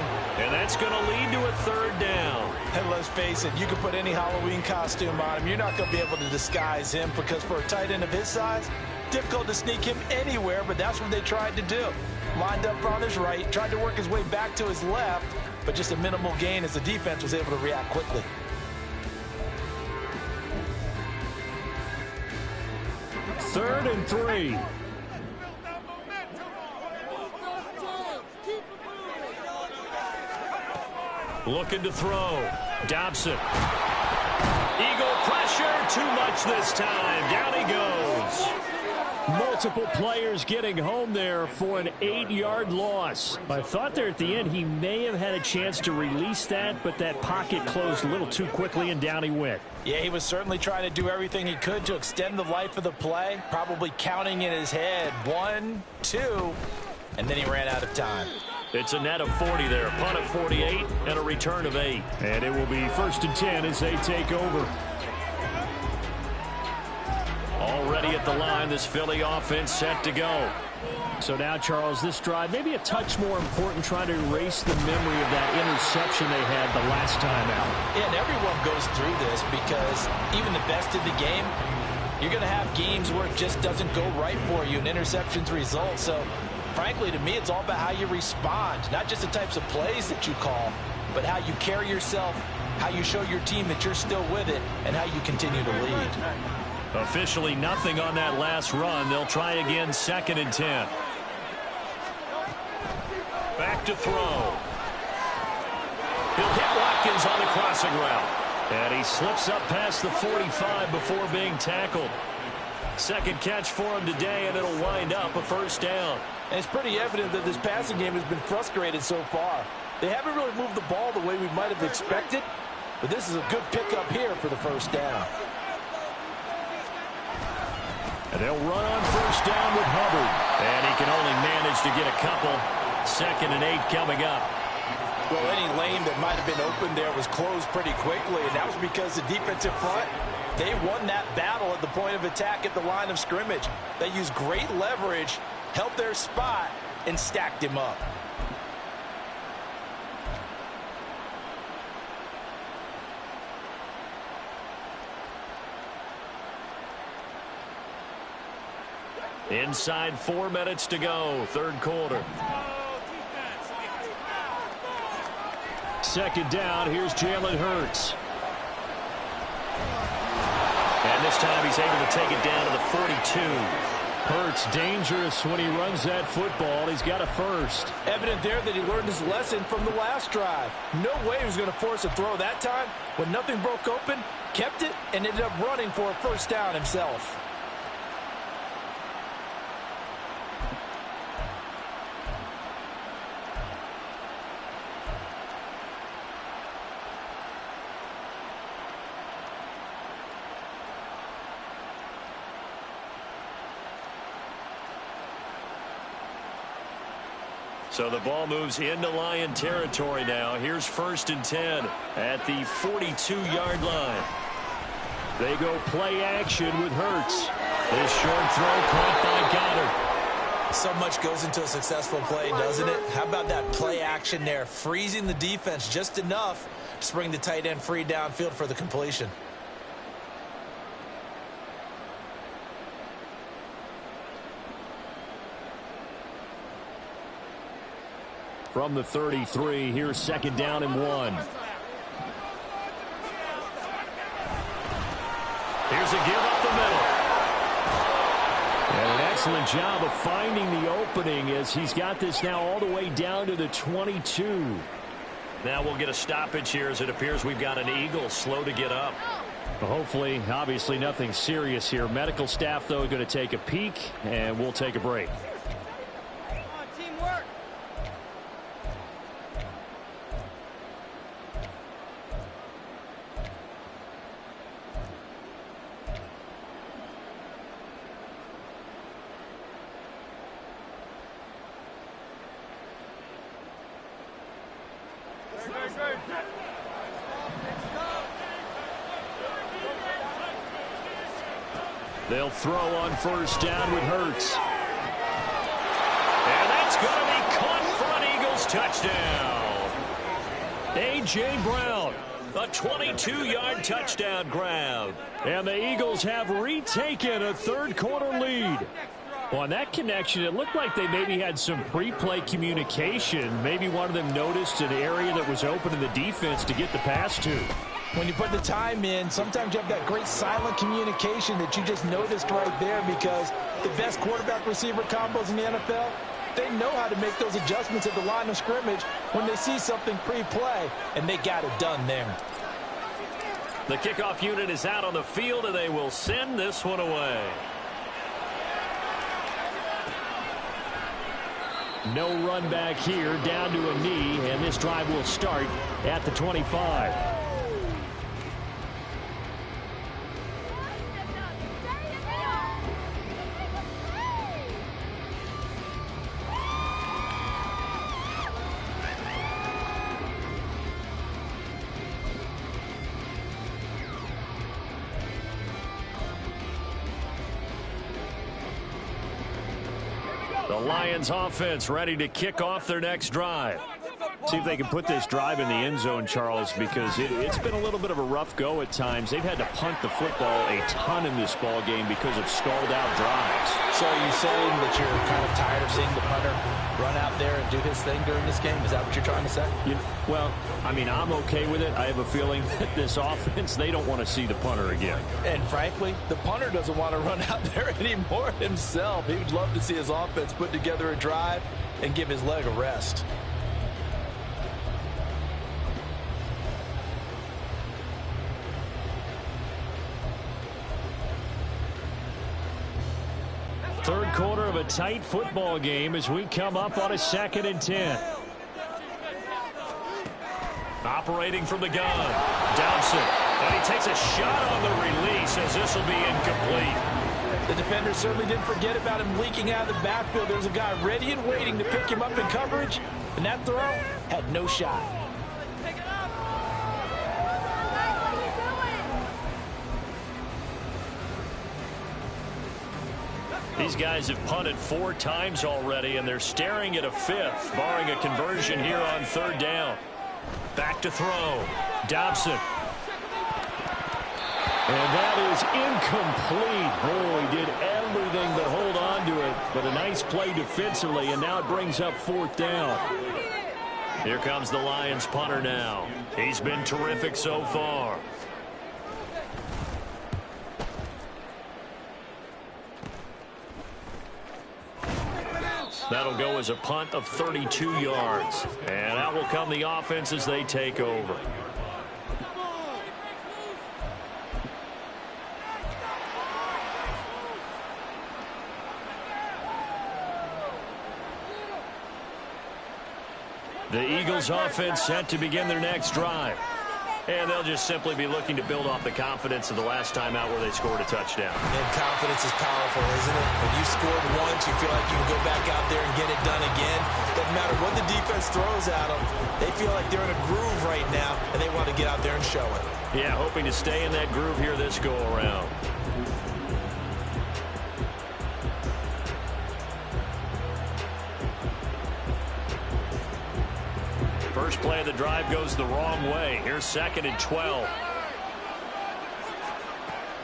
And that's going to lead to a 3rd down. And let's face it, you can put any Halloween costume on him. You're not going to be able to disguise him because for a tight end of his size, difficult to sneak him anywhere, but that's what they tried to do. Lined up on his right, tried to work his way back to his left, but just a minimal gain as the defense was able to react quickly. Third and 3. Looking to throw. Dobson. Eagle pressure. Too much this time. Down he goes. Multiple players getting home there for an 8-yard loss. I thought there at the end he may have had a chance to release that, but that pocket closed a little too quickly and down he went. Yeah, he was certainly trying to do everything he could to extend the life of the play, probably counting in his head 1, 2, and then he ran out of time. It's a net of 40 there. Punt of 48 and a return of 8. And it will be 1st and 10 as they take over. Already at the line, this Philly offense set to go. So now, Charles, this drive maybe a touch more important, trying to erase the memory of that interception they had the last time out. Yeah, and everyone goes through this because even the best in the game, you're going to have games where it just doesn't go right for you and interceptions result. So, frankly, to me, it's all about how you respond, not just the types of plays that you call, but how you carry yourself, how you show your team that you're still with it, and how you continue to lead. Officially nothing on that last run. They'll try again, 2nd and 10. Back to throw. He'll hit Watkins on the crossing route. And he slips up past the 45 before being tackled. Second catch for him today, and it'll wind up a 1st down. And it's pretty evident that this passing game has been frustrated so far. They haven't really moved the ball the way we might have expected, but this is a good pickup here for the 1st down. And they'll run on first down with Hubbard. And he can only manage to get a couple. 2nd and 8 coming up. Well, any lane that might have been open there was closed pretty quickly, and that was because the defensive front, they won that battle at the point of attack at the line of scrimmage. They used great leverage, held their spot, and stacked him up. Inside 4 minutes to go, 3rd quarter. 2nd down, here's Jalen Hurts. And this time he's able to take it down to the 42. Hurts dangerous when he runs that football. He's got a first. Evident there that he learned his lesson from the last drive. No way he was going to force a throw that time. When nothing broke open, kept it, and ended up running for a first down himself. So the ball moves into Lion territory now. Here's 1st and 10 at the 42-yard line. They go play action with Hurts. This short throw caught by Goddard. So much goes into a successful play, doesn't it? How about that play action there? Freezing the defense just enough to bring the tight end free downfield for the completion. From the 33, here's 2nd down and 1. Here's a give up the middle. And an excellent job of finding the opening as he's got this now all the way down to the 22. Now we'll get a stoppage here as it appears we've got an Eagle slow to get up. Well, hopefully, obviously nothing serious here. Medical staff, though, going to take a peek, and we'll take a break. They'll throw on first down with Hurts. And that's going to be caught for an Eagles touchdown. A.J. Brown, a 22-yard touchdown grab. And the Eagles have retaken a 3rd quarter lead. Well, on that connection, it looked like they maybe had some pre-play communication. Maybe one of them noticed an area that was open in the defense to get the pass to. When you put the time in, sometimes you have that great silent communication that you just noticed right there, because the best quarterback-receiver combos in the NFL, they know how to make those adjustments at the line of scrimmage when they see something pre-play, and they got it done there. The kickoff unit is out on the field, and they will send this one away. No run back here, down to a knee, and this drive will start at the 25. The Lions offense ready to kick off their next drive. See if they can put this drive in the end zone, Charles, because it's been a little bit of a rough go at times. They've had to punt the football a ton in this ball game because of stalled out drives. So are you saying that you're kind of tired of seeing the punter run out there and do his thing during this game? Is that what you're trying to say? Well, I mean, I'm okay with it. I have a feeling that this offense, they don't want to see the punter again. And frankly, the punter doesn't want to run out there anymore himself. He would love to see his offense put together a drive and give his leg a rest. Third quarter of a tight football game as we come up on a 2nd and 10. Operating from the gun, Dowson. And he takes a shot on the release as this will be incomplete. The defender certainly didn't forget about him leaking out of the backfield. There's a guy ready and waiting to pick him up in coverage, and that throw had no shot. These guys have punted 4 times already, and they're staring at a 5th, barring a conversion here on 3rd down. Back to throw. Dobson. And that is incomplete. Oh, he did everything but hold on to it. But a nice play defensively, and now it brings up 4th down. Here comes the Lions punter now. He's been terrific so far. That'll go as a punt of 32 yards. And out will come the offense as they take over. The Eagles offense set to begin their next drive. And they'll just simply be looking to build off the confidence of the last time out where they scored a touchdown. And confidence is powerful, isn't it? When you scored once, you feel like you can go back out there and get it done again. Doesn't matter what the defense throws at them. They feel like they're in a groove right now, and they want to get out there and show it. Yeah, hoping to stay in that groove here this go-around. First play of the drive goes the wrong way. Here's 2nd and 12.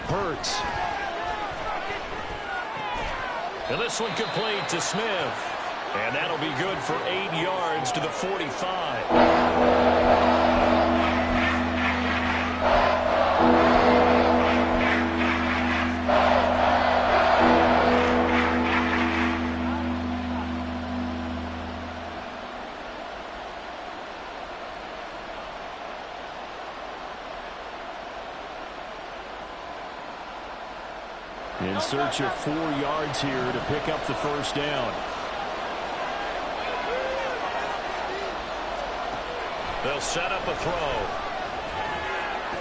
Hurts. And this one complete to Smith. And that'll be good for 8 yards to the 45. In search of 4 yards here to pick up the 1st down. They'll set up a throw.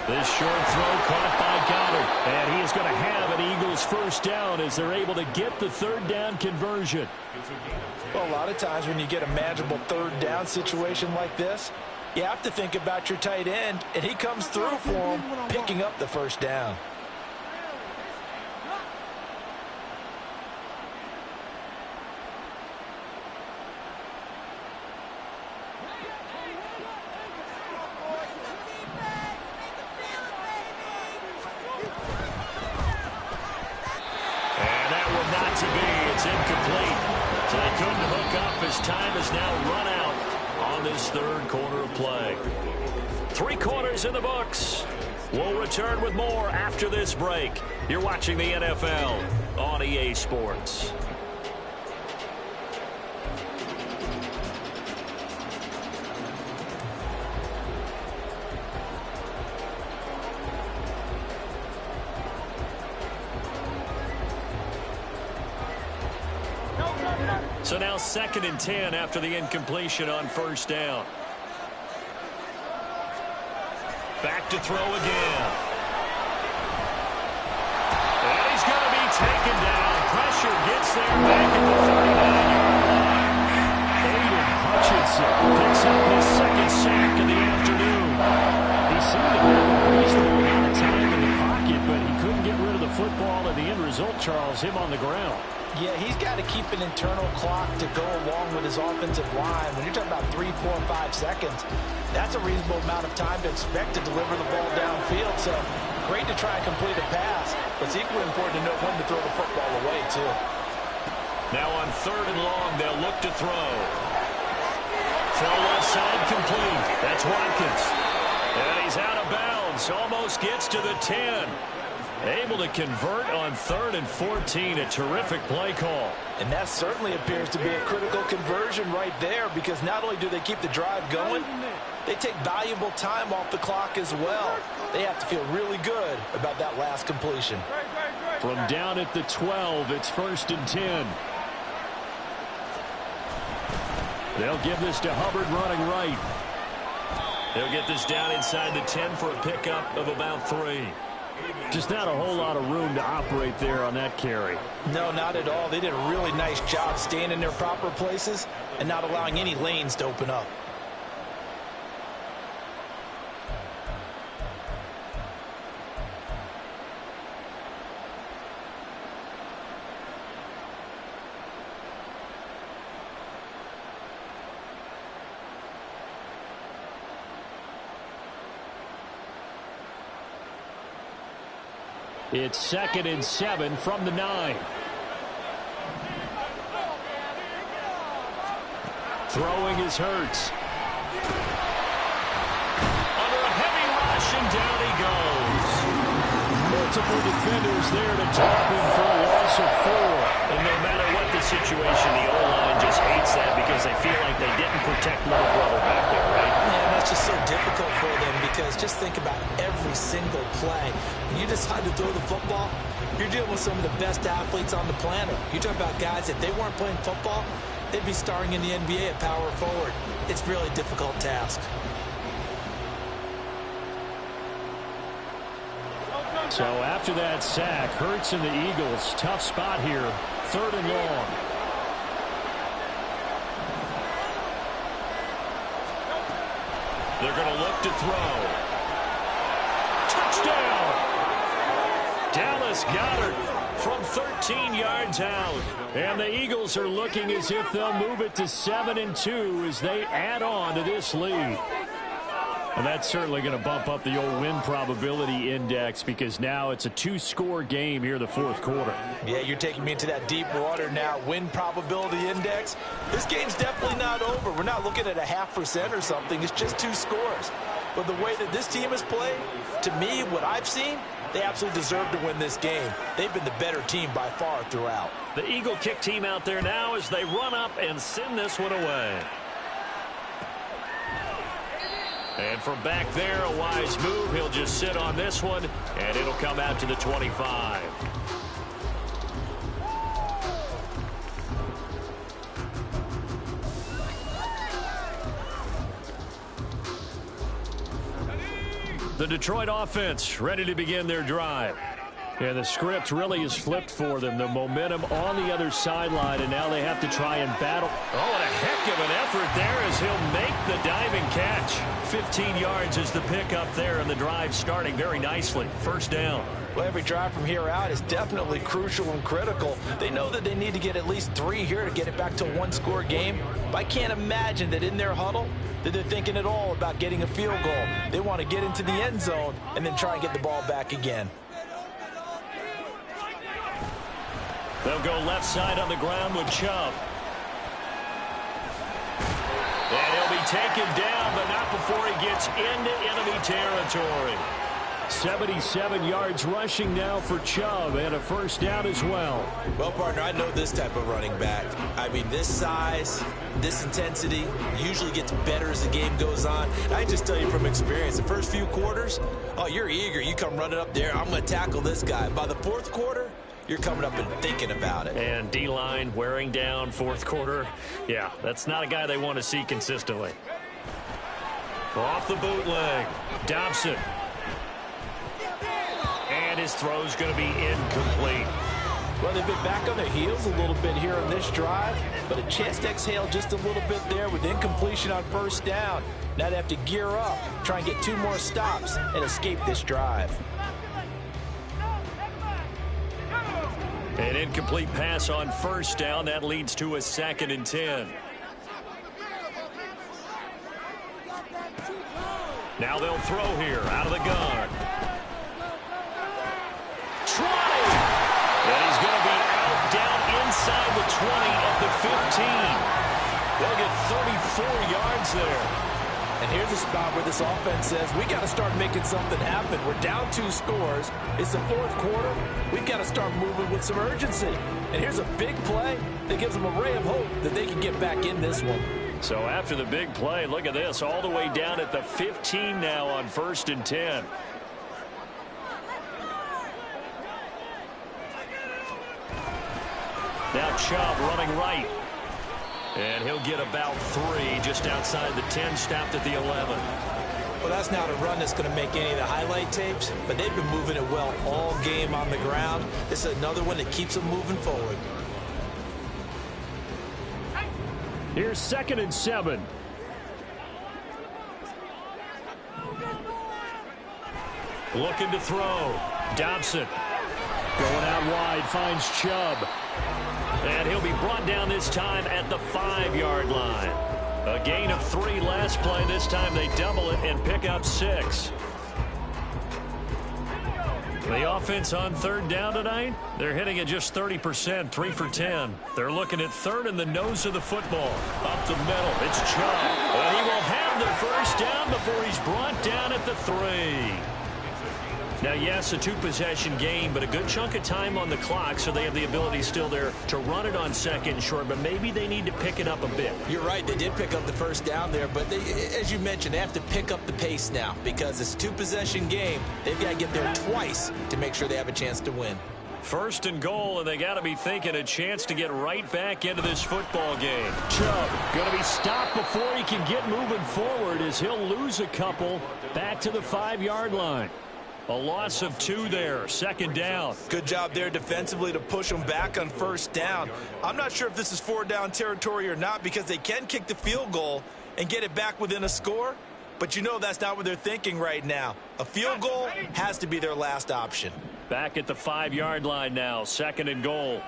This short throw caught by Goddard. And he is going to have an Eagles 1st down as they're able to get the 3rd down conversion. Well, a lot of times when you get a manageable 3rd down situation like this, you have to think about your tight end, and he comes through for him, picking up the 1st down. It's incomplete. So they couldn't hook up as time has now run out on this 3rd quarter of play. 3 quarters in the books. We'll return with more after this break. You're watching the NFL on EA Sports. So now 2nd and 10 after the incompletion on 1st down. Back to throw again. And he's going to be taken down. Pressure gets there back at the 39-yard line. Aiden Hutchinson picks up his 2nd sack of the afternoon. He seemed to have a reasonable amount of time in the pocket, but he couldn't get rid of the football, and the end result, Charles, him on the ground. Yeah, he's got to keep an internal clock to go along with his offensive line. When you're talking about 3, 4, 5 seconds, that's a reasonable amount of time to expect to deliver the ball downfield. So great to try and complete a pass, but it's equally important to know when to throw the football away, too. Now on 3rd and long, they'll look to throw. Throw left side complete. That's Watkins. And he's out of bounds. Almost gets to the 10. Able to convert on 3rd and 14. A terrific play call. And that certainly appears to be a critical conversion right there, because not only do they keep the drive going, they take valuable time off the clock as well. They have to feel really good about that last completion. From down at the 12, it's 1st and 10. They'll give this to Hubbard running right. They'll get this down inside the 10 for a pickup of about 3. Just not a whole lot of room to operate there on that carry. No, not at all. They did a really nice job staying in their proper places and not allowing any lanes to open up. It's 2nd and 7 from the 9. Throwing is Hurts. Under a heavy rush, and down he goes. Multiple defenders there to drop him for a loss of 4. And no matter what the situation, the O-line just hates that because they feel like they didn't protect little brother back there, right? Yeah, that's just so difficult for them because just think about every single play. When you decide to throw the football, you're dealing with some of the best athletes on the planet. You talk about guys, if they weren't playing football, they'd be starring in the NBA at power forward. It's a really difficult task. So after that sack, Hurts and the Eagles, tough spot here, 3rd and long. They're going to look to throw. Touchdown! Dallas Goedert from 13 yards out. And the Eagles are looking as if they'll move it to 7-2 as they add on to this lead. And that's certainly going to bump up the old win probability index because now it's a 2-score game here in the 4th quarter. Yeah, you're taking me into that deep water now. Win probability index. This game's definitely not over. We're not looking at a 0.5% or something. It's just 2 scores. But the way that this team has played, to me, what I've seen, they absolutely deserve to win this game. They've been the better team by far throughout. The Eagle kick team out there now as they run up and send this one away. And from back there, a wise move. He'll just sit on this one, and it'll come out to the 25. The Detroit offense ready to begin their drive. And the script really is flipped for them. The momentum on the other sideline, and now they have to try and battle. Oh, what a heck of an effort there as he'll make the diving catch. 15 yards is the pickup there, and the drive starting very nicely. 1st down. Well, every drive from here out is definitely crucial and critical. They know that they need to get at least 3 here to get it back to a 1-score game. But I can't imagine that in their huddle that they're thinking at all about getting a field goal. They want to get into the end zone and then try and get the ball back again. They'll go left side on the ground with Chubb. And he'll be taken down, but not before he gets into enemy territory. 77 yards rushing now for Chubb, and a 1st down as well. Well, partner, I know this type of running back. I mean, this size, this intensity usually gets better as the game goes on. And I just tell you from experience, the first few quarters, oh, you're eager. You come running up there, I'm going to tackle this guy. By the 4th quarter, you're coming up and thinking about it. And D-line wearing down 4th quarter. Yeah, that's not a guy they want to see consistently. Off the bootleg, Dobson. And his throw's going to be incomplete. Well, they've been back on their heels a little bit here on this drive, but a chance to exhale just a little bit there with incompletion on 1st down. Now they have to gear up, try and get 2 more stops, and escape this drive. An incomplete pass on 1st down. That leads to a 2nd and 10. Now they'll throw here out of the gun. Try! And he's going to be out down inside the 20 at the 15. They'll get 34 yards there. And here's a spot where this offense says, we got to start making something happen. We're down 2 scores. It's the 4th quarter. We've got to start moving with some urgency. And here's a big play that gives them a ray of hope that they can get back in this one. So after the big play, look at this, all the way down at the 15 now on 1st and 10. Now Chubb running right. And he'll get about 3 just outside the 10, stopped at the 11. Well, that's not a run that's going to make any of the highlight tapes, but they've been moving it well all game on the ground. This is another one that keeps them moving forward. Here's 2nd and 7. Looking to throw. Dobson going out wide, finds Chubb. And he'll be brought down this time at the 5-yard line. A gain of 3 last play. This time they double it and pick up 6. The offense on 3rd down tonight, they're hitting at just 30%, 3 for 10. They're looking at 3rd in the nose of the football. Up the middle, it's Chubb. And he will have the 1st down before he's brought down at the 3. Now, yes, a 2-possession game, but a good chunk of time on the clock, so they have the ability still there to run it on 2nd and short, but maybe they need to pick it up a bit. You're right. They did pick up the 1st down there, but they, as you mentioned, they have to pick up the pace now because it's a 2-possession game. They've got to get there twice to make sure they have a chance to win. 1st and goal, and they got to be thinking a chance to get right back into this football game. Chubb going to be stopped before he can get moving forward as he'll lose a couple back to the 5-yard line. A loss of 2 there, 2nd down. Good job there defensively to push them back on 1st down. I'm not sure if this is 4-down territory or not because they can kick the field goal and get it back within a score, but you know that's not what they're thinking right now. A field goal has to be their last option. Back at the 5-yard line now, 2nd and goal.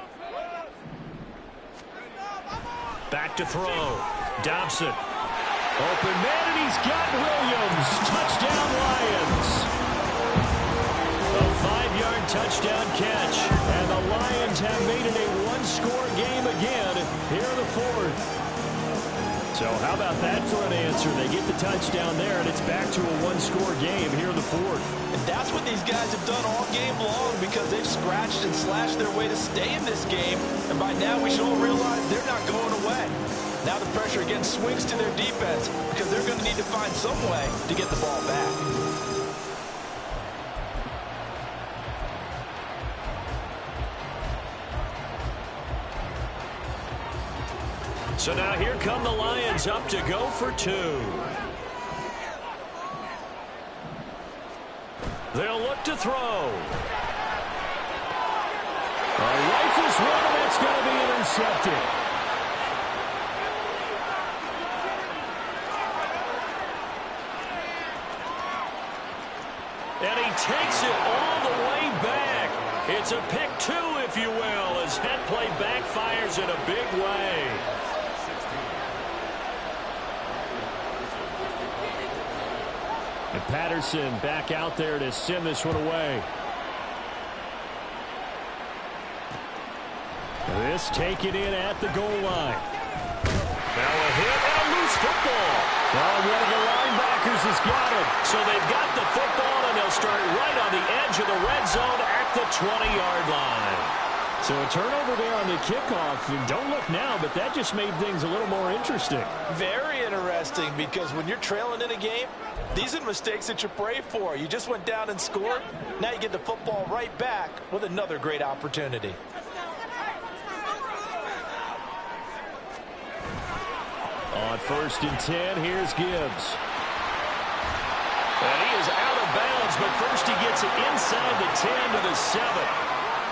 Back to throw. Dobson. Open man, and he's got Williams. Touchdown, Lions. A 5-yard touchdown catch, and the Lions have made it a 1-score game again here in the 4th. So how about that for an answer? They get the touchdown there, and it's back to a 1-score game here in the 4th. And that's what these guys have done all game long because they've scratched and slashed their way to stay in this game, and by now we should all realize they're not going away. Now the pressure again swings to their defense because they're going to need to find some way to get the ball back. So now here come the Lions up to go for 2. They'll look to throw. A rifles one, and that's going to be intercepted. And he takes it all the way back. It's a pick 2, if you will, as that play backfires in a big way. And Patterson back out there to send this one away. This taken in at the goal line. Now a hit and a loose football. Well, one of the linebackers has got it. So they've got the football, and they'll start right on the edge of the red zone at the 20-yard line. So a turnover there on the kickoff. And don't look now, but that just made things a little more interesting. Very interesting because when you're trailing in a game, these are the mistakes that you pray for. You just went down and scored. Now you get the football right back with another great opportunity. On 1st and 10, here's Gibbs. And he is out of bounds, but first he gets it inside the 10 to the 7.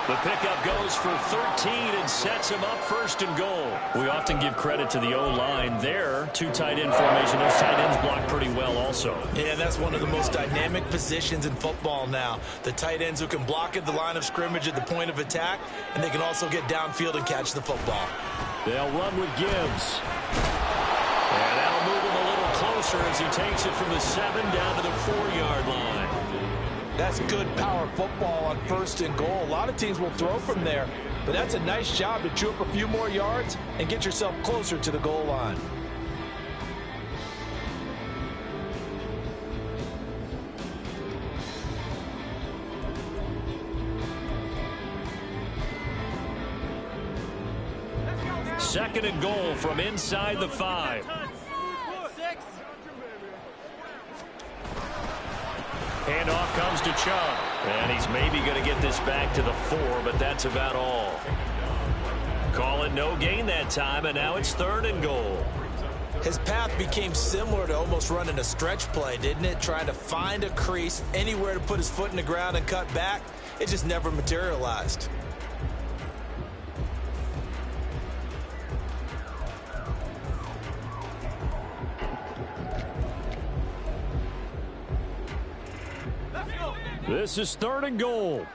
The pickup goes for 13 and sets him up 1st and goal. We often give credit to the O-line there. 2 tight end formation. Those tight ends block pretty well also. Yeah, that's one of the most dynamic positions in football now. The tight ends who can block at the line of scrimmage at the point of attack, and they can also get downfield and catch the football. They'll run with Gibbs. And that'll move him a little closer as he takes it from the 7 down to the 4-yard line. That's good power football on 1st and goal. A lot of teams will throw from there, but that's a nice job to chew up a few more yards and get yourself closer to the goal line. Second and goal from inside the 5. Handoff comes to Chubb. And he's maybe going to get this back to the 4, but that's about all. Call it no gain that time, and now it's 3rd and goal. His path became similar to almost running a stretch play, didn't it? Trying to find a crease, anywhere to put his foot in the ground and cut back. It just never materialized. This is 3rd and goal.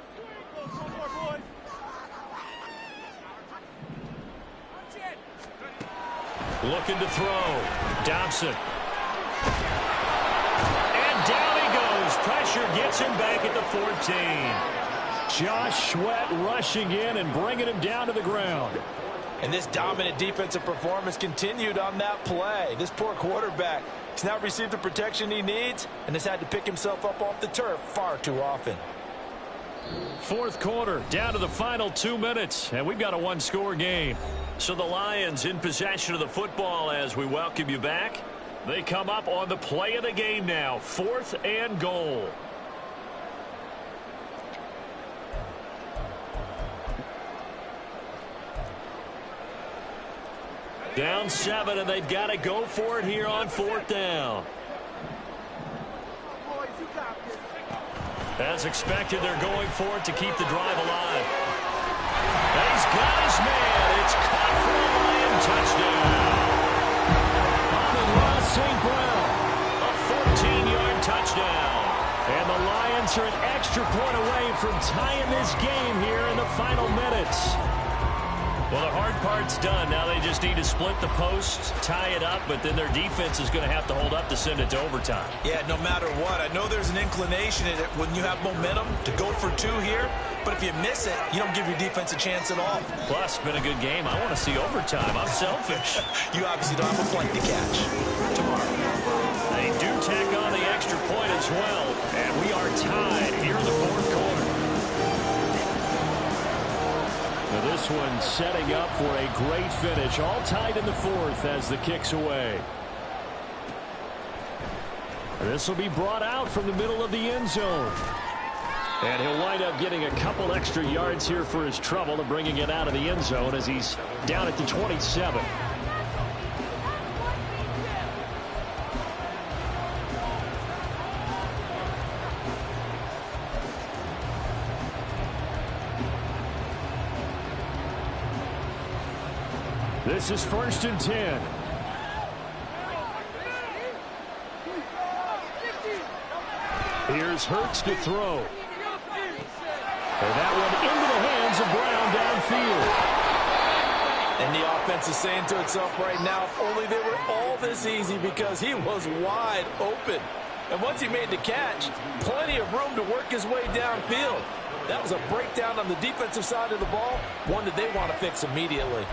Looking to throw. Dobson. And down he goes. Pressure gets him back at the 14. Josh Sweat rushing in and bringing him down to the ground. And this dominant defensive performance continued on that play. This poor quarterback has not received the protection he needs and has had to pick himself up off the turf far too often. 4th quarter, down to the final 2 minutes, and we've got a one-score game. So the Lions in possession of the football as we welcome you back. They come up on the play of the game now, 4th and goal. Down 7, and they've got to go for it here on 4th down. As expected, they're going for it to keep the drive alive. And he's got his man. It's caught for a Lion touchdown. Amon-Ra St. Brown, a 14-yard touchdown. And the Lions are an extra point away from tying this game here in the final minutes. Well, the hard part's done. Now they just need to split the posts, tie it up, but then their defense is going to have to hold up to send it to overtime. Yeah, no matter what. I know there's an inclination in it when you have momentum to go for 2 here, but if you miss it, you don't give your defense a chance at all. Plus, it's been a good game. I want to see overtime. I'm selfish. You obviously don't have a flight to catch tomorrow. They do tack on the extra point as well, and we are tied here in the 4th quarter. Now this one setting up for a great finish. All tied in the 4th as the kick's away. This will be brought out from the middle of the end zone. And he'll wind up getting a couple extra yards here for his trouble and bringing it out of the end zone as he's down at the 27. This is 1st and 10. Here's Hurts to throw. And that one into the hands of Brown downfield. And the offense is saying to itself right now, if only they were all this easy, because he was wide open. And once he made the catch, plenty of room to work his way downfield. That was a breakdown on the defensive side of the ball, one that they want to fix immediately.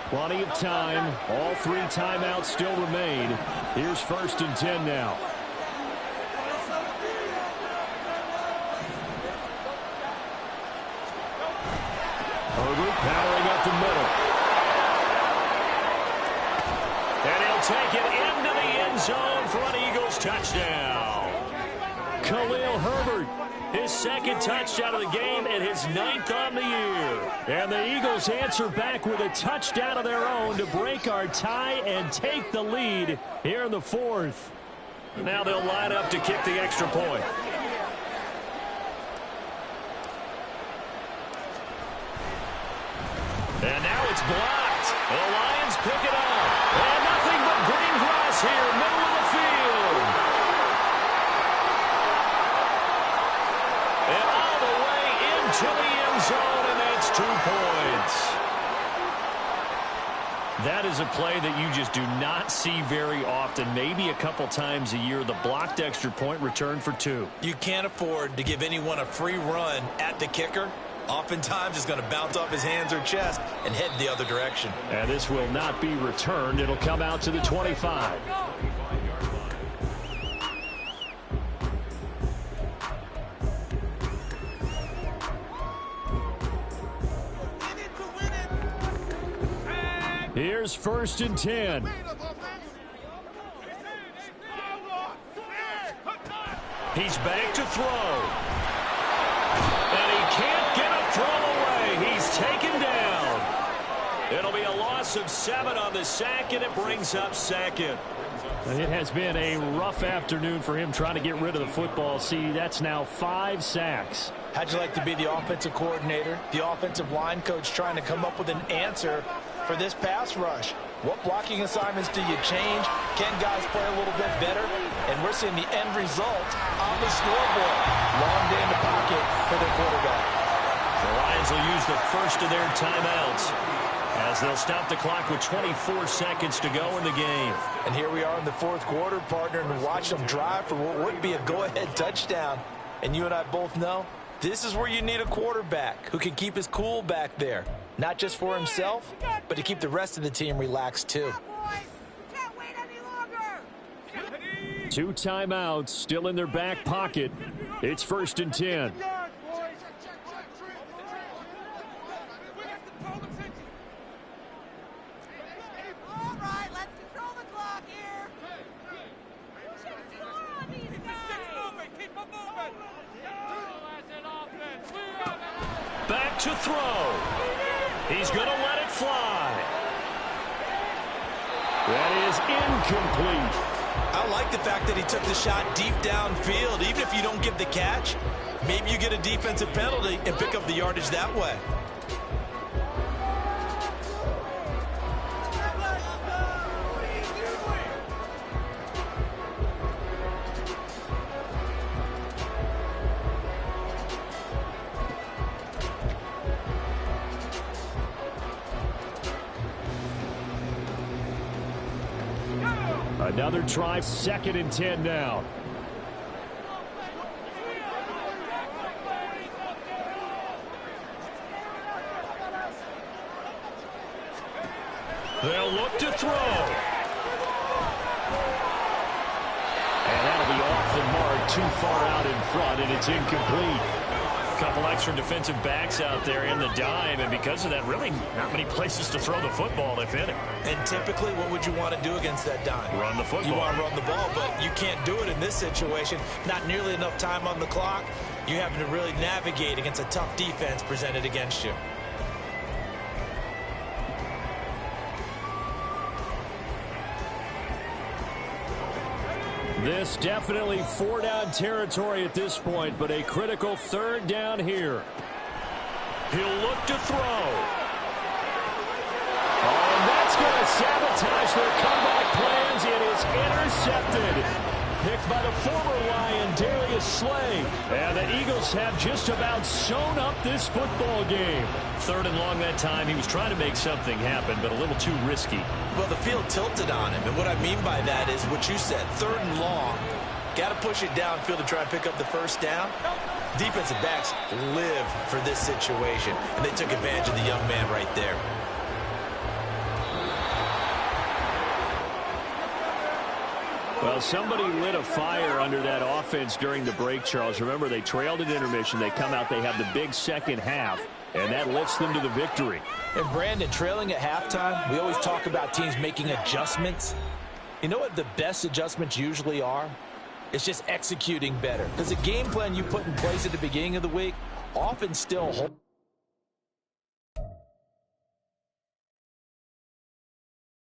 Plenty of time. All 3 timeouts still remain. Here's 1st and 10 now. Herbert powering up the middle. And he'll take it into the end zone for an Eagles touchdown. Khalil Herbert, his 2nd touchdown of the game and his 9th on the year. And the Eagles answer back with a touchdown of their own to break our tie and take the lead here in the 4th. Now they'll line up to kick the extra point. And now it's blocked. The Lions pick it up. And nothing but green grass here, middle of the field. And all the way into the end zone, and that's 2 points. That is a play that you just do not see very often. Maybe a couple times a year, the blocked extra point return for 2. You can't afford to give anyone a free run at the kicker. Oftentimes, it's going to bounce off his hands or chest and head the other direction. And this will not be returned. It'll come out to the 25. Here's 1st and 10. He's back to throw. It'll be a loss of 7 on the sack, and it brings up second. It has been a rough afternoon for him trying to get rid of the football. See, that's now 5 sacks. How'd you like to be the offensive coordinator, the offensive line coach trying to come up with an answer for this pass rush? What blocking assignments do you change? Can guys play a little bit better? And we're seeing the end result on the scoreboard. Long day in the pocket for their quarterback. The Lions will use the first of their timeouts as they'll stop the clock with 24 seconds to go in the game. And here we are in the fourth quarter, partner, and watch them drive for what would be a go-ahead touchdown. And you and I both know this is where you need a quarterback who can keep his cool back there. Not just for himself, but to keep the rest of the team relaxed too. 2 timeouts still in their back pocket. It's 1st and 10. Back to throw. He's going to let it fly. That is incomplete. I like the fact that he took the shot deep downfield. Even if you don't get the catch, maybe you get a defensive penalty and pick up the yardage that way. Another try, 2nd and 10 now. They'll look to throw. And that'll be off the mark, too far out in front, and it's incomplete. A couple extra defensive backs out there in the dime, and because of that, really not many places to throw the football, if any. And typically, what would you want to do against that dime? Run the football. You want to run the ball, but you can't do it in this situation. Not nearly enough time on the clock. You having to really navigate against a tough defense presented against you. This definitely 4-down territory at this point, but a critical 3rd down here. He'll look to throw. Oh, and that's going to sabotage their comeback plans. It is intercepted. Picked by the former Lion, Darius Slay. And the Eagles have just about sewn up this football game. 3rd and long that time. He was trying to make something happen, but a little too risky. Well, the field tilted on him, and what I mean by that is what you said, 3rd and long. Got to push it downfield to try and pick up the 1st down. Defensive backs live for this situation, and they took advantage of the young man right there. Well, somebody lit a fire under that offense during the break, Charles. Remember, they trailed at intermission. They come out, they have the big second half, and that lifts them to the victory. And Brandon, trailing at halftime, we always talk about teams making adjustments. You know what the best adjustments usually are? It's just executing better. Because the game plan you put in place at the beginning of the week often still holds.